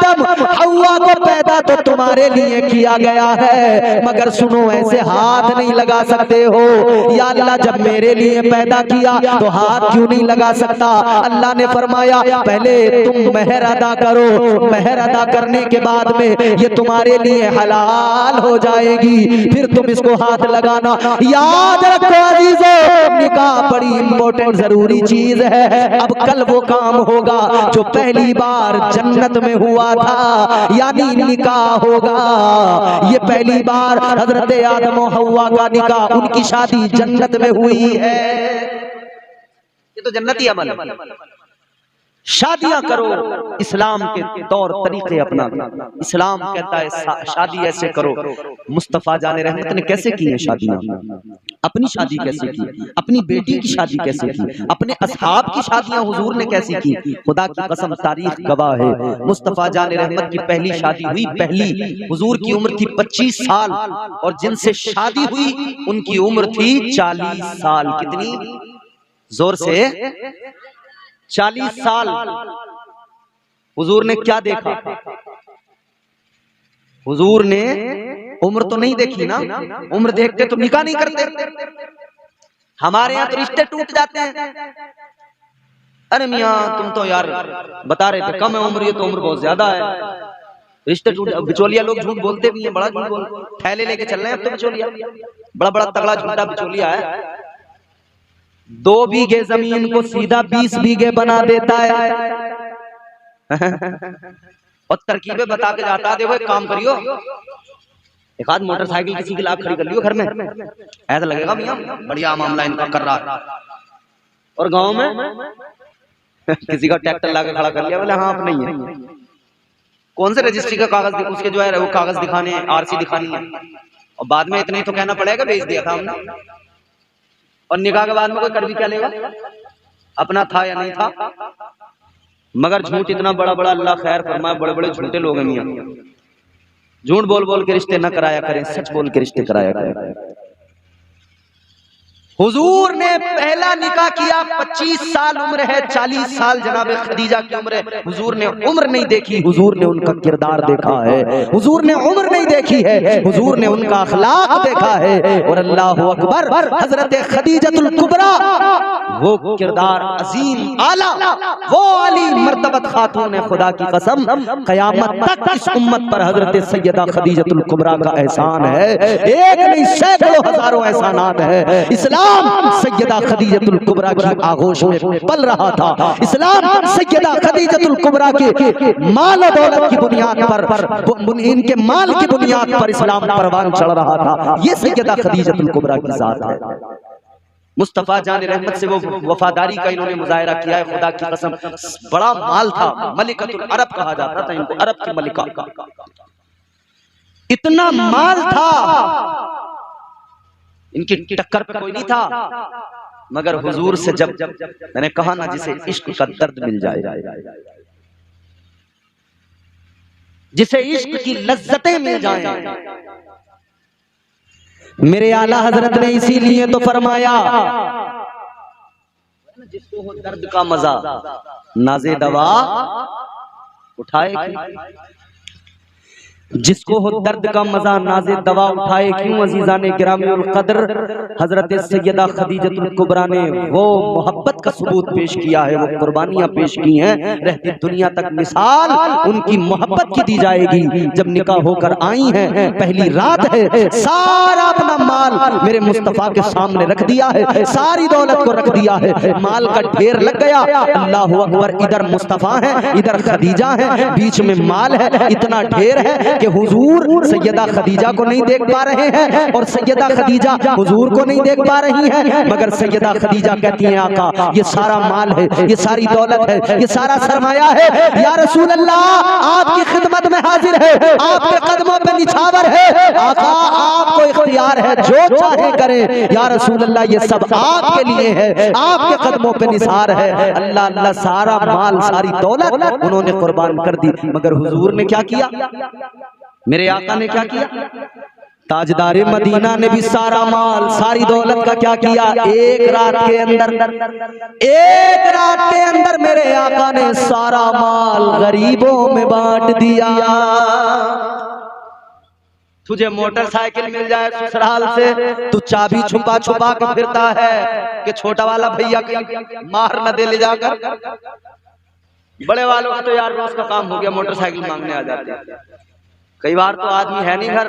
S3: आदम हव्वा को पैदा तो तुम्हारे लिए किया गया है, मगर सुनो ऐसे हाथ नहीं लगा सकते हो। या अल्लाह जब मेरे लिए पैदा किया तो हाथ क्यों नहीं लगा सकता? अल्लाह ने फरमाया पहले तुम मेहर अदा करो, मेहर अदा करने के बाद में ये तुम्हारे लिए हलाल हो जाएगी, फिर तुम इसको हाथ लगाना। याद रखो अजीजों, निकाह बड़ी इंपॉर्टेंट जरूरी चीज है। अब कल वो काम होगा जो पहली बार जन्नत में हुआ था, यानी निकाह होगा। ये पहली बार हजरत आदम और हव्वा का निकाह, उनकी शादी जन्नत में हुई है।
S1: ये तो जन्नती अमल है। शादियां करो इस्लाम के तौर तरीके अपना। इस्लाम कहता है शादी ऐसे करो। मुस्तफा जाने रहमत ने कैसे की है शादियां? अपनी शादी कैसे की, अपनी बेटी की शादी कैसे की, अपने असहाब की शादियां हुजूर ने कैसी की? खुदा की कसम तारीख गवाह है, मुस्तफा जाने रहमत की पहली शादी हुई, पहली हुजूर की उम्र थी 25 साल और जिनसे शादी हुई उनकी उम्र थी 40 साल। कितनी जोर से? 40 साल। हुजूर ने क्या देखा? हुजूर ने उम्र तो नहीं देखी ना, उम्र देखते तो निकाह नहीं करते। हमारे यहाँ तो रिश्ते टूट जाते हैं। अरे मियाँ तुम तो यार बता रहे थे कम है उम्र, ये तो उम्र बहुत ज्यादा है। रिश्ते टूट, बिचौलिया लोग झूठ बोलते भी हैं, बड़ा झूठ बोलते, थैले लेके चल रहे हैं अब तो बिचौलिया, बड़ा बड़ा तगड़ा झूठा बिचौलिया है। 2 बीघे जमीन को सीधा 20 बीघे बना देता है और तरकीबें बता के जाता है, देखो एक काम करियो, एक आध मोटरसाइकिल किसी की लाख खड़ी कर लियो घर में, ऐसा लगेगा मियां बढ़िया मामला इनका कर रहा है। और गांव में किसी का ट्रैक्टर लाके खड़ा कर लिया, बोले हाँ आप नहीं है, कौन से रजिस्ट्री का कागज, उसके जो है वो कागज दिखाने, आरसी दिखानी है, और बाद में इतना ही तो कहना पड़ेगा बेच दिया था हमने। और निकाह के बाद में कोई कर भी क्या लेगा, अपना था या नहीं था। मगर झूठ इतना बड़ा बड़ा, अल्लाह खैर फरमाए, बड़े बड़े झूठे लोग हैं मियां। झूठ बोल बोल के रिश्ते न कराया करें, सच बोल के रिश्ते कराया करें। हुजूर ने पहला निकाह किया, 25 साल उम्र है, 40 साल जनाब खदीजा की उम्र है। हुजूर ने उम्र नहीं देखी, हुजूर ने उनका किरदार देखा है। हुजूर ने उम्र नहीं देखी है, हुजूर ने उनका अखलाक देखा है। और अल्लाह अकबर, हजरत खदीजतुल कुबरा वो किरदार अजीम आला, वो आली मर्तबत खातून है। खुदा की कसम कयामत तक इस उम्मत पर हजरत सैयदा खदीजतुल कुबरा का एहसान है, एक नहीं सैकड़ों हजारों एहसानात है। इस्लाम सैयदा खदीजतुल कुबरा की आगोश में पल रहा था। इस्लाम सैयदा खदीजतुल कुबरा के माल और दौलत की बुनियाद पर, इनके माल की बुनियाद पर इस्लाम परवान चढ़ रहा था। ये सैयदा खदीजतुल कुबरा की जात है। मुस्तफा जान रहमत से वो वफादारी का इन्होंने मुजाहिरा किया है। खुदा की कसम बड़ा माल था, मलिकतुल अरब कहा जाता था इनको, अरब की मलिका। इतना माल था, इनकी टक्कर पे कोई नहीं था। मगर हुजूर से जब मैंने कहा ना, जिसे इश्क का दर्द मिल जाए, जिसे इश्क की लज्जतें मिल जाएं, मेरे आला हजरत ने इसीलिए तो फरमाया, जिसको हो दर्द का मजा नाज़े दवा उठाए, जिसको हो दर्द का मजा नाज़े दवा उठाए। क्यों अजीज़ाने गिरामीउल कद्र, हजरत सैयदा खदीजतुल कुबरा ने वो मोहब्बत का सबूत पेश किया है, वो कुर्बानियां पेश की हैं। रहती दुनिया तक मिसाल उनकी मोहब्बत की दी जाएगी। जब निकाह होकर आई हैं, पहली रात है, सारा अपना माल मेरे मुस्तफा के सामने रख दिया है, सारी दौलत को रख दिया है, माल का ढेर लग गया। अल्लाह अकबर, इधर मुस्तफा है, इधर खदीजा है, बीच में माल है, इतना ढेर है कि हुजूर सैयदा खदीजा को नहीं देख पा रहे हैं और सैयदा खदीजा हुजूर को नहीं देख पा रही हैं। मगर सैयदा खदीजा कहती हैं, आका ये सारा माल है, ये सारी दौलत है, ये सारा सरमाया है, या रसूल अल्लाह आपकी खिदमत में हाजिर है, आपके कदमों पे निछावर है, आका आपको इख्तियार है, जो चाहे करें, या रसूल अल्लाह ये सब आपके लिए है, आपके कदमों पे निसार है। अल्लाह अल्लाह, सारा माल सारी दौलत उन्होंने कुर्बान कर दी। मगर हुजूर ने क्या किया, मेरे आका ने क्या किया?
S3: ताजदारे मदीना ने भी सारा माल सारी दौलत का क्या किया, एक रात के अंदर मेरे आका ने सारा माल गरीबों में बांट दिया। तुझे मोटरसाइकिल मिल जाए ससुराल से, तू चाबी छुपा छुपा के फिरता है कि छोटा वाला भैया कहीं मार न दे ले जाकर। बड़े वालों का तो यार रोज का काम हो गया, मोटरसाइकिल मांगने आ जाते हैं। कई बार तो आदमी है नहीं घर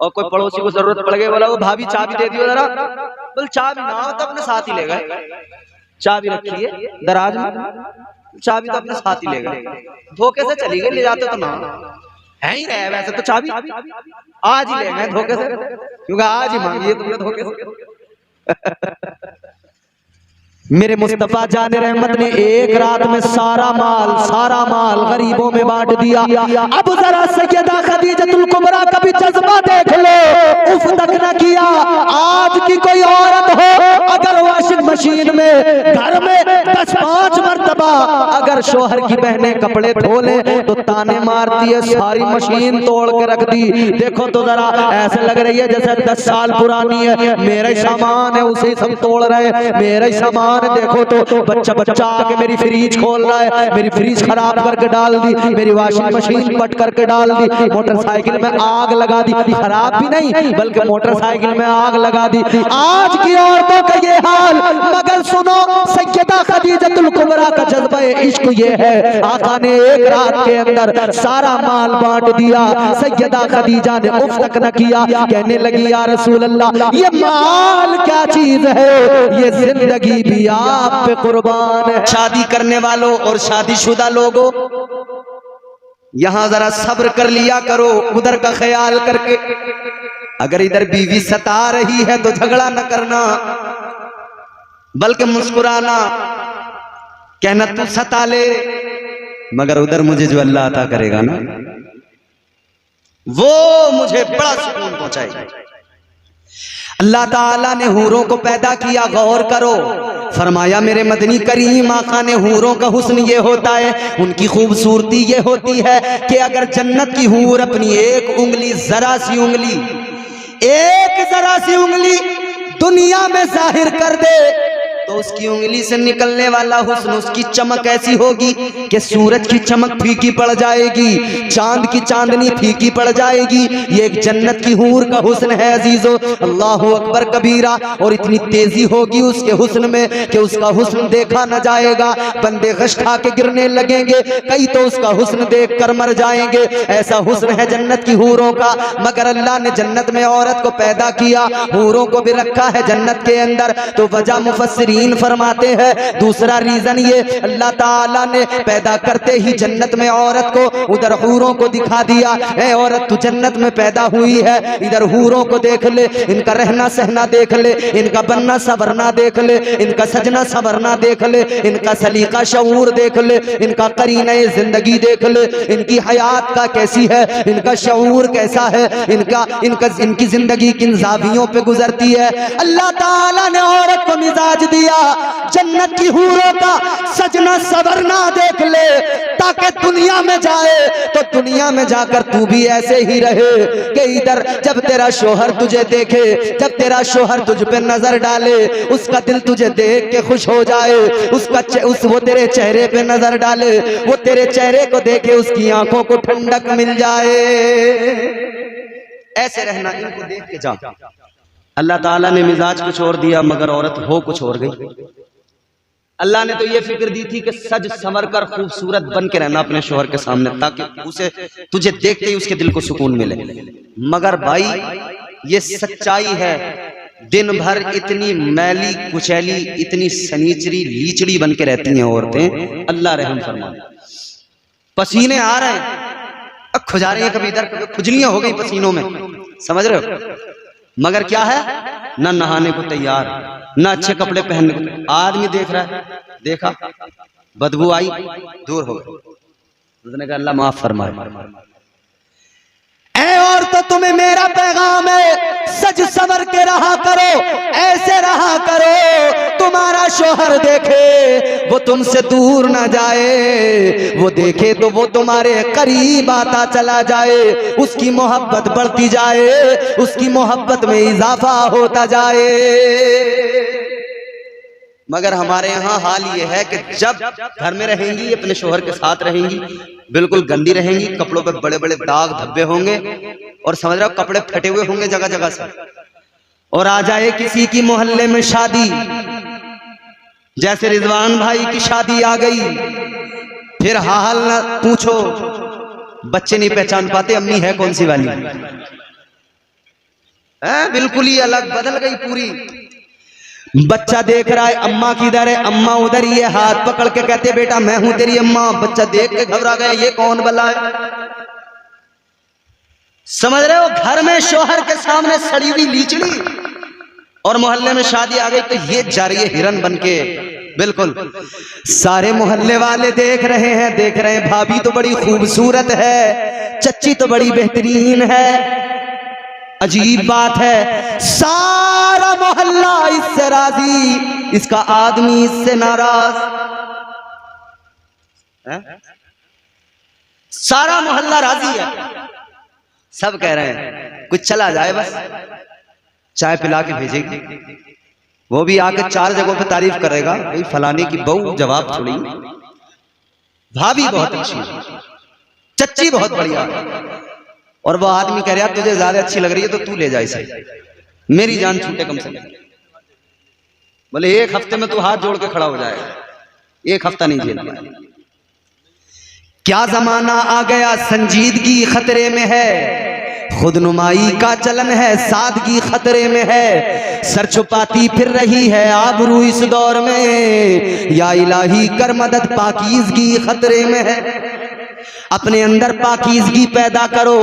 S3: और कोई पड़ोसी को जरूरत पड़ गई, बोला वो भाभी चाबी दे दियो जरा, बोल चाबी ना हो तो अपने साथ ही ले गए। चाबी रखी है दराज में, चाबी तो अपने साथ ही ले गए, धोखे से चली गई, ले जाते तो ना है ही रहे। वैसे तो चाबी आज ही ले गए धोखे से, क्योंकि आज ही मांगी है तुमने धोखे से। मेरे मुस्तफा जान रहमत ने एक रात में सारा माल गरीबों में बांट दिया। अब जरा सैयदा खदीजतुल कुबरा का भी जज्बा देख लो, उफ तक न किया। आज की कोई औरत हो अगर वॉशिंग मशीन में घर में 10-5 मरतबा अगर शोहर की बहनें कपड़े धो ले तो ताने मारती है, सारी मशीन तोड़ के रख दी। देखो तो जरा ऐसे लग रही है जैसे 10 साल पुरानी है, मेरा ही सामान है उसे सब तोड़ रहे, मेरा ही सामान। देखो तो बच्चा आके मेरी फ्रीज खोल रहा है, मेरी फ्रीज खराब करके डाल दी, मेरी वॉशिंग मशीन पट करके डाल दी, मोटरसाइकिल में आग लगा दी, खराब भी नहीं बल्कि मोटरसाइकिल में आग लगा दी। आज की औरतों का ये हाल, मगर सुनो सैयदा खदीजतुल कुबरा का जज्बा इश्क ये है, आका ने एक रात के अंदर सारा माल बांट दिया। सैयदा खदीजा ने उफ तक न किया, कहने लगी या रसूल अल्लाह ये माल क्या चीज है, ये जिंदगी भी आप पे कुर्बान है। शादी करने वालों और शादीशुदा लोगों, यहां जरा सब्र कर लिया करो, उधर का ख्याल करके। अगर इधर बीवी सता रही है तो झगड़ा न करना, बल्कि मुस्कुराना, कहना तू सता ले मगर उधर मुझे जो अल्लाह अता करेगा ना वो मुझे बड़ा सुकून पहुंचाएगा। अल्लाह ताला ने हूरों को पैदा किया, गौर करो, फरमाया मेरे मदनी करीम आका ने हूरों का हुस्न ये होता है, उनकी खूबसूरती ये होती है कि अगर जन्नत की हूर अपनी एक उंगली जरा सी उंगली दुनिया में जाहिर कर दे तो उसकी उंगली से निकलने वाला हुस्न, उसकी चमक ऐसी होगी कि सूरज की चमक फीकी पड़ जाएगी, चांद की चांदनी फीकी पड़ जाएगी। ये एक जन्नत की हूर का हुस्न है अजीजों, अल्लाहु अकबर कबीरा। और इतनी तेजी होगी उसके हुस्न में कि उसका हुस्न देखा न जाएगा, बंदे गश खा के गिरने लगेंगे, कई तो उसका हुस्न देख कर मर जाएंगे। ऐसा हुस्न है जन्नत की हूरों का। मगर अल्लाह ने जन्नत में औरत को पैदा किया, हूरों को भी रखा है जन्नत के अंदर। तो वजह मुफस्सिरीन फरमाते हैं, दूसरा रीजन ये, अल्लाह ताला ने पैदा करते ही जन्नत में औरत को उधर हूरों को दिखा दिया। ए औरत तू जन्नत में पैदा हुई है, इधर हूरों को देख ले, इनका रहना सहना देख ले, इनका बनना संवरना देख ले, इनका सजना संवरना देख ले, इनका सलीका शऊर देख ले, इनका करीने जिंदगी देख ले, इनकी हयात का कैसी है, इनका शऊर कैसा है, इनकी जिंदगी किन जावियों पे गुजरती है। अल्लाह ताला ने औरत को मिजाज दिया जन्नत की हूरों का सजना सवरना देख ले, ताकि दुनिया में जाए तो दुनिया में जाकर तू भी ऐसे ही रहे कि इधर जब तेरा शोहर तुझे देखे, जब तेरा शोहर तुझ पे नजर डाले, उसका दिल तुझे देख के खुश हो जाए, वो तेरे चेहरे पे नजर डाले, वो तेरे चेहरे को देखे उसकी आंखों को ठंडक मिल जाए। ऐसे रहना, इनको देख के जा। अल्लाह ताला ने मिजाज कुछ और दिया मगर औरत हो कुछ और गई। अल्लाह ने तो ये फिक्र दी थी कि सज संवर कर खूबसूरत बन के रहना अपने शोहर के सामने, ताकि उसे तुझे देखते ही उसके दिल को सुकून मिले। मगर भाई ये सच्चाई है, दिन भर इतनी मैली कुचैली, इतनी सनीचरी लीचड़ी बन के रहती हैं औरतें। अल्लाह रहम फरमाए। पसीने आ रहे हैं, खुजा रही है, कभी इधर कभी खुजलियां हो गई पसीनों में, समझ रहे हो। मगर क्या है, ना नहाने को तैयार, ना अच्छे कपड़े पहनने को। आदमी देख रहा है, देखा बदबू आई, दूर हो गई, उसने कहा अल्लाह माफ फरमाए। और तो तुम्हें मेरा पैगाम है, सज संवर के रहा करो, ऐसे रहा करो, तुम्हारा शोहर देखे वो तुमसे दूर ना जाए, वो देखे तो वो तुम्हारे करीब आता चला जाए, उसकी मोहब्बत बढ़ती जाए, उसकी मोहब्बत में इजाफा होता जाए।
S1: मगर हमारे यहाँ हाल ये है कि जब घर में रहेंगी, अपने शोहर के साथ रहेंगी, बिल्कुल गंदी रहेंगी, कपड़ों पे बड़े बड़े दाग धब्बे होंगे और समझ रहे हो कपड़े फटे हुए होंगे जगह जगह से,
S3: और आ जाए किसी की मोहल्ले में शादी, जैसे रिजवान भाई की शादी आ गई, फिर हाल न पूछो, बच्चे नहीं पहचान पाते अम्मी है कौन सी वाली
S1: है, बिल्कुल ही अलग, बदल गई पूरी।
S3: बच्चा देख रहा है अम्मा किधर है, अम्मा उधर ही है, हाथ पकड़ के कहते बेटा मैं हूं तेरी अम्मा। बच्चा देख के घबरा गया, ये कौन बला है। समझ रहे हो, घर में शोहर के सामने सड़ी हुई लीचड़ी और मोहल्ले में शादी आ गई तो ये जा रही है हिरन बनके। बिल्कुल सारे मोहल्ले वाले देख रहे हैं, देख रहे हैं भाभी तो बड़ी खूबसूरत है, चच्ची तो बड़ी बेहतरीन है। अजीब बात है, सारा मोहल्ला इससे राजी, इसका आदमी इससे नाराज है? सारा मोहल्ला राजी है, सब कह रहे हैं कुछ चला जाए बस, चाय पिला के भेजेगी, वो भी आके 4 जगहों पे तारीफ करेगा, भाई फलाने की बहू जवाब छोड़ी, भाभी बहुत अच्छी है, चच्ची बहुत बढ़िया है। और वो आदमी कह रहा तुझे ज्यादा अच्छी लग रही है तो तू ले जा इसे, मेरी जान छूटे कम से कम। बोले 1 हफ्ते में तू हाथ जोड़ के खड़ा हो जाएगा, 1 हफ्ता नहीं झेल पाए। क्या जमाना आ गया, संजीदगी खतरे में है, खुदनुमाई का चलन है, सादगी खतरे में है, सर छुपाती फिर रही है आबरू इस दौर में, या इलाही कर मदद पाकीज़गी खतरे में है। अपने अंदर पाकीज़गी पैदा करो,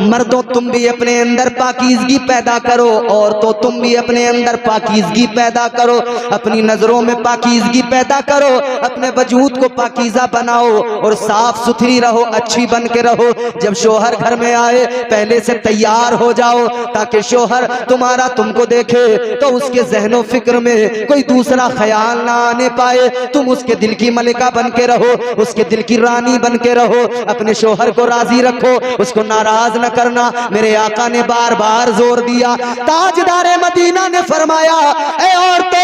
S3: मर्दों तुम भी अपने अंदर पाकीज़गी पैदा करो, औरतों तुम भी अपने अंदर पाकीज़गी पैदा करो, अपनी नजरों में पाकीज़गी पैदा करो, अपने वजूद को पाकीज़ा बनाओ और साफ सुथरी रहो, अच्छी बन के रहो। जब शोहर घर में आए पहले से तैयार हो जाओ, ताकि शोहर तुम्हारा तुमको देखे तो उसके जहनो फिक्र में कोई दूसरा ख्याल ना आने पाए, तुम उसके दिल की मलिका बन के रहो, उसके दिल की रानी बन के रहो। अपने शोहर को राजी रखो, उसको नाराज न करना। मेरे आका ने बार बार जोर दिया, ताजदारे मदीना ने फरमाया, ए औरतों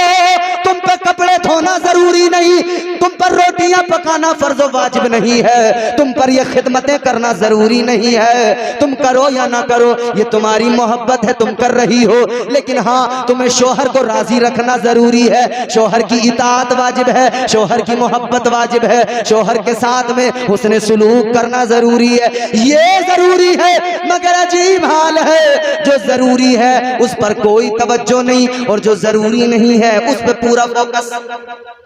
S3: तुम पे कपड़े धोना जरूरी नहीं, तुम पर रोटियां पकाना फर्ज वाजिब नहीं है, तुम पर ये खिदमतें करना जरूरी नहीं है, तुम करो या ना करो ये तुम्हारी मोहब्बत है, तुम कर रही हो, लेकिन हाँ तुम्हें शोहर को राजी रखना जरूरी है, शोहर की इताअत वाजिब है, शोहर की मोहब्बत वाजिब है, शोहर के साथ में हुस्न सुलूक करना जरूरी है, ये जरूरी है। मगर अजीब हाल है, जो जरूरी है उस पर कोई तवज्जो नहीं और जो जरूरी नहीं है उस पर पूरा फोकस,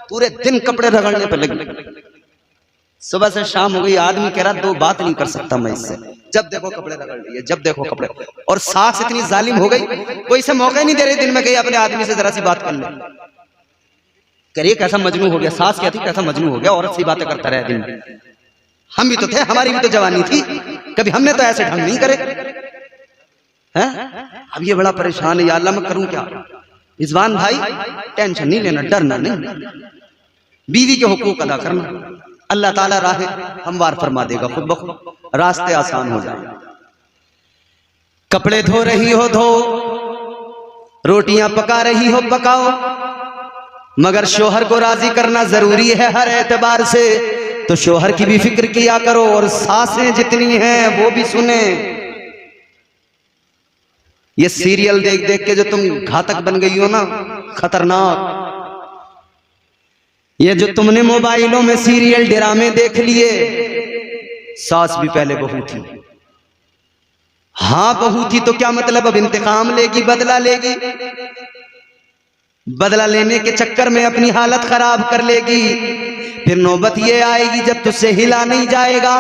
S3: पूरे दिन कपड़े रगड़ने पर लगे। सुबह से शाम हो गई, आदमी कह रहा 2 बात नहीं कर सकता मैं इससे, जब देखो कपड़े रगड़ रही है, जब देखो कपड़े। और सास इतनी जालिम हो गई, कोई इसे मौका ही नहीं दे रही दिन में कहीं अपने आदमी से जरा सी बात कर ले। करिए कैसा मजनू हो गया, सास कहती कैसा मजनू हो गया, औरत सी बातें करता रहे दिन में। हम भी तो थे, हमारी भी तो जवानी थी, कभी हमने तो ऐसे ढंग नहीं करे हैं? अब ये बड़ा परेशान है, या अल्लाह मैं करूं क्या। रिजवान भाई टेंशन नहीं लेना, डरना नहीं, बीवी के हुकूक अदा करना, अल्लाह ताला राह हमवार फरमा देगा, खुद ब खुद रास्ते आसान हो जाए। कपड़े धो रही हो धो, रोटियां पका रही हो पकाओ, मगर शोहर को राजी करना जरूरी है हर एतबार से, तो शोहर की भी फिक्र किया करो और सासें जितनी हैं वो भी सुने। ये सीरियल देख देख के जो तुम घातक बन गई हो ना, खतरनाक, ये जो तुमने मोबाइलों में सीरियल ड्रामे देख लिए, सास भी पहले बहू थी। हाँ बहू थी तो क्या मतलब, अब इंतकाम लेगी, बदला लेगी, बदला लेने के चक्कर में अपनी हालत खराब कर लेगी। फिर नौबत ये आएगी जब तुझसे हिला नहीं जाएगा,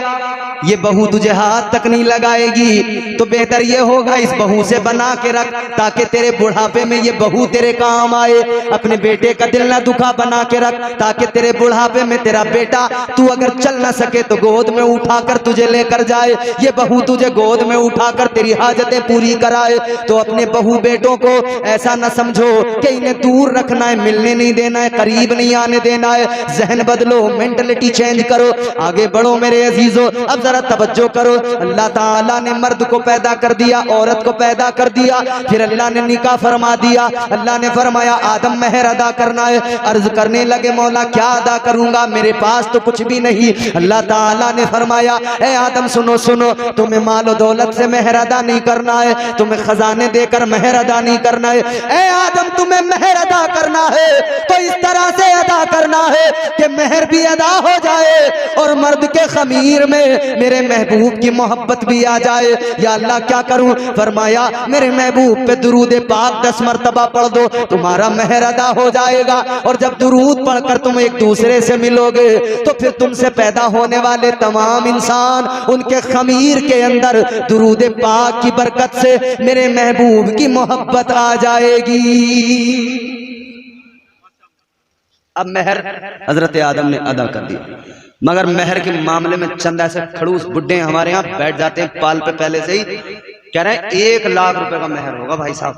S3: ये बहू तुझे हाथ तक नहीं लगाएगी, तो बेहतर ये होगा इस बहू से बना के रख, ताकि तेरे बुढ़ापे में ये बहू तेरे काम आए। अपने बेटे का दिल ना दुखा, बना के रख, ताकि तेरे बुढ़ापे में तेरा बेटा तू अगर चल ना सके तो गोद में उठाकर तुझे लेकर जाए, ये बहू तुझे गोद में उठाकर तेरी हाजतें पूरी कराए। तो अपने बहू बेटों को ऐसा ना समझो कि इन्हें दूर रखना है, मिलने नहीं देना है, करीब नहीं आने देना है। जहन बदलो, मेंटलिटी चेंज करो, आगे बढ़ो मेरे अजीजों। अब जरा तवज्जो करो, अल्लाह ताला ने मर्द को पैदा कर दिया, औरत को पैदा कर दिया, फिर अल्लाह ने निकाह फरमा दिया। अल्लाह ने फरमाया आदम मेहर अदा करना है। अर्ज करने लगे मौला क्या अदा करूंगा, मेरे पास तो कुछ भी नहीं। अल्लाह ताला ने फरमाया ए आदम सुनो सुनो, तुम्हें मालो दौलत से मेहर अदा नहीं करना है, तुम्हें खजाने देकर मेहर अदा नहीं करना है। ए आदम तुम्हें मेहर अदा करना है तो इस तरह से अदा करना है कि मेहर भी अदा हो जाए और मर्द के खमीर में मेरे महबूब की मोहब्बत भी आ जाए। या अल्लाह क्या करूं? फरमाया मेरे महबूब पे दुरूद पाक 10 मरतबा पढ़ दो, तुम्हारा मेहर अदा हो जाएगा। और जब दुरूद पढ़कर तुम एक दूसरे से मिलोगे तो फिर तुमसे पैदा होने वाले तमाम इंसान उनके खमीर के अंदर दुरूद पाक की बरकत से मेरे महबूब की मोहब्बत आ जाएगी। अब मेहर हजरत आदम ने अदा कर दी, मगर मेहर के मामले में चंद ऐसे खड़ूस बुड्ढे हमारे यहाँ बैठ जाते हैं पाल पे पहले से ही, कह रहे हैं 1 लाख रुपए का मेहर होगा भाई साहब।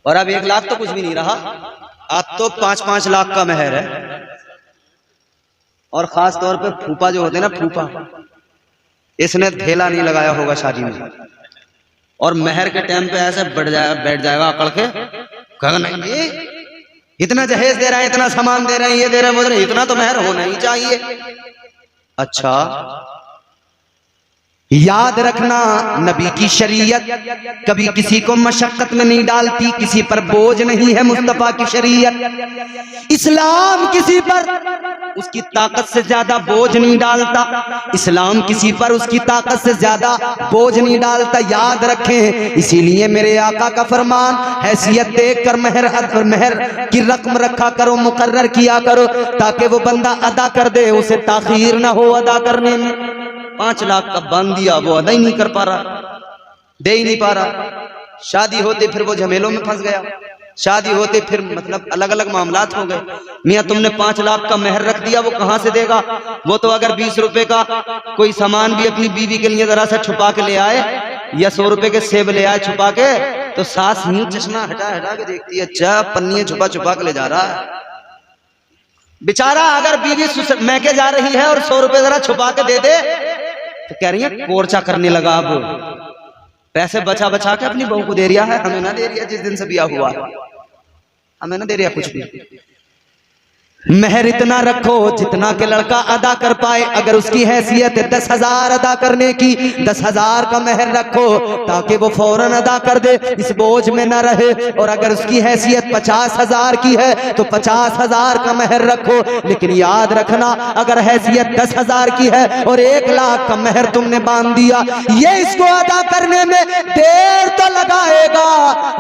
S3: और अब 1 लाख तो कुछ भी नहीं रहा, अब तो 5-5 लाख का मेहर है। और खास तौर पे फूफा जो होते हैं ना, फूफा, इसने धेला नहीं लगाया होगा शादी में, और मेहर के टाइम पे ऐसे बैठ जाएगा अकड़ के, कहेगा नहीं इतना जहेज दे रहा है, इतना सामान दे रहे हैं, ये दे रहे हैं, वो दे रहे हैं, इतना तो मेहर होना ही चाहिए। अच्छा याद रखना, नबी की शरीयत कभी किसी को मशक्कत में नहीं डालती, किसी पर बोझ नहीं है। मुस्तफा की शरीयत, इस्लाम किसी पर उसकी ताकत से ज्यादा बोझ नहीं डालता, इस्लाम किसी पर उसकी ताकत से ज्यादा बोझ नहीं डालता, याद रखें। इसीलिए मेरे आका का फरमान, हैसियत देखकर मेहर की रकम रखा करो, मुकर्रर किया करो, ताकि वो बंदा अदा कर दे, उसे ताखीर ना हो अदा करने में। 5 लाख का बांध दिया, वो अदा ही नहीं कर पा रहा, दे ही नहीं पा रहा। शादी होते फिर वो झमेलों में फंस गया, शादी होते फिर मतलब अलग अलग मामलात हो गए। मियाँ तुमने 5 लाख का मेहर रख दिया, वो कहाँ से देगा? वो तो अगर 20 रुपए का कोई सामान भी अपनी बीवी के लिए जरा सा छुपा के ले आए, या 100 रुपए के सेब ले आए छुपा के, तो सास ही चश्मा हटा हटा के देखती है, अच्छा पन्नियां छुपा छुपा के ले जा रहा है। बेचारा अगर बीवी मैके जा रही है और 100 रुपए जरा छुपा के दे दे, तो कह रही है कोर्चा करने लगा, अब पैसे बचा बचा के अपनी बहू को दे रिया है, हमें ना दे रिया। जिस दिन से ब्याह हुआ हमें ना दे रिया कुछ भी। मेहर इतना रखो जितना के लड़का अदा कर पाए। अगर उसकी हैसियत 10,000 अदा करने की, 10,000 का मेहर रखो ताकि वो फौरन अदा कर दे, इस बोझ में न रहे। और अगर उसकी हैसियत 50,000 की है तो 50,000 का मेहर रखो। लेकिन याद रखना, अगर हैसियत 10,000 की है और 1 लाख का मेहर तुमने बांध दिया, ये इसको अदा करने में देर तो लगाएगा,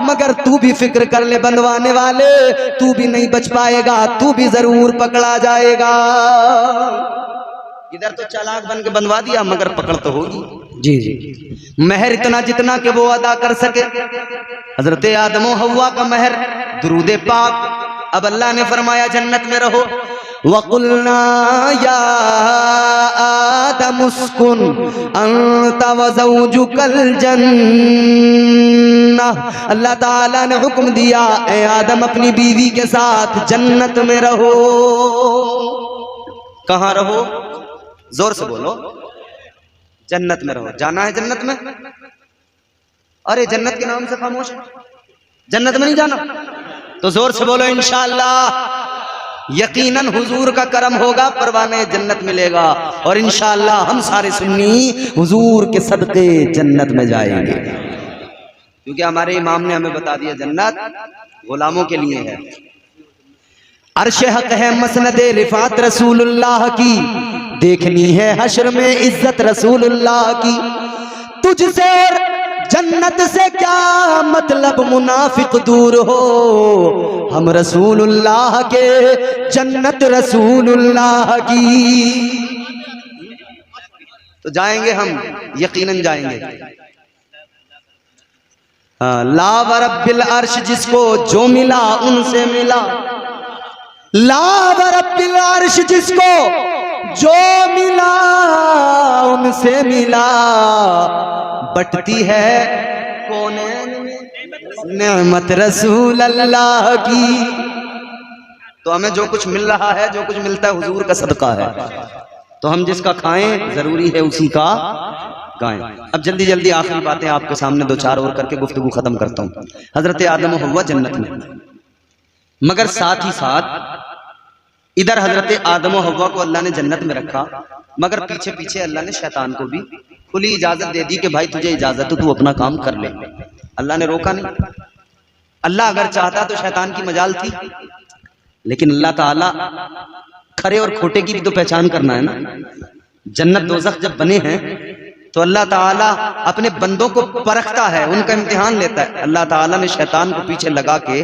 S3: मगर तू भी फिक्र कर ले बनवाने वाले, तू भी नहीं बच पाएगा, तू भी जरूर पकड़ा जाएगा। इधर तो चालाक बन के बनवा दिया, मगर पकड़ तो होगी। जी जी, मेहर इतना जितना कि वो अदा कर सके। हजरत आदम और हव्वा का मेहर दुरूद पाक। अब अल्लाह ने फरमाया जन्नत में रहो। वकुलना या आदम उस्कुन अंत व ज़ौजुकल जन्नह। अल्लाह ताला ने हुक्म दिया, ए आदम अपनी बीवी के साथ जन्नत में रहो। कहाँ रहो? जोर से बोलो, जन्नत में रहो। जाना है जन्नत में? अरे जन्नत के नाम से खामोश है, जन्नत में नहीं जाना? तो जोर से बोलो इंशाअल्लाह। यकीनन हुजूर का करम होगा, परवाने जन्नत मिलेगा, और इंशाअल्लाह हम सारे सुन्नी हुजूर के सदके जन्नत में जाएंगे, क्योंकि हमारे इमाम ने हमें बता दिया जन्नत गुलामों के लिए है। अर्श हक है मसनद रिफात रसूलुल्लाह की, देखनी है हश्र में इज्जत रसूलुल्लाह की। तुझसे और जन्नत से क्या मतलब, मुनाफिक दूर हो, हम रसूलुल्लाह के, जन्नत रसूलुल्लाह की।
S1: तो जाएंगे हम, यकीनन जाएंगे। ला व रब्बिल अर्श, जिसको जो मिला उनसे मिला।
S3: ला व रब्बिल अर्श, जिसको जो मिला उनसे मिला।
S1: बटती है कौनैन में नेमत रसूल अल्लाह की। तो हमें जो कुछ मिल रहा है, जो कुछ मिलता है हुजूर का सदका है, तो हम जिसका खाएं जरूरी है उसी का गाएं। अब जल्दी जल्दी आखिरी बातें आपके सामने दो चार और करके गुफ्तगू खत्म करता हूं। हजरत आदम हव्वा जन्नत में, मगर साथ ही साथ इधर हजरत आदम हव्वा को अल्लाह ने जन्नत में रखा, मगर पीछे पीछे अल्लाह ने शैतान को भी खुली इजाजत दे दी कि भाई तुझे इजाजत है, तू अपना काम कर ले। अल्लाह ने रोका नहीं। अल्लाह अगर चाहता तो शैतान की मजाल थी, लेकिन अल्लाह ताला खरे और खोटे की भी तो पहचान करना है ना। जन्नत दोज़ख जब बने हैं तो अल्लाह ताला अपने बंदों को परखता है, उनका इम्तिहान लेता है। अल्लाह ताला ने शैतान को पीछे लगा के,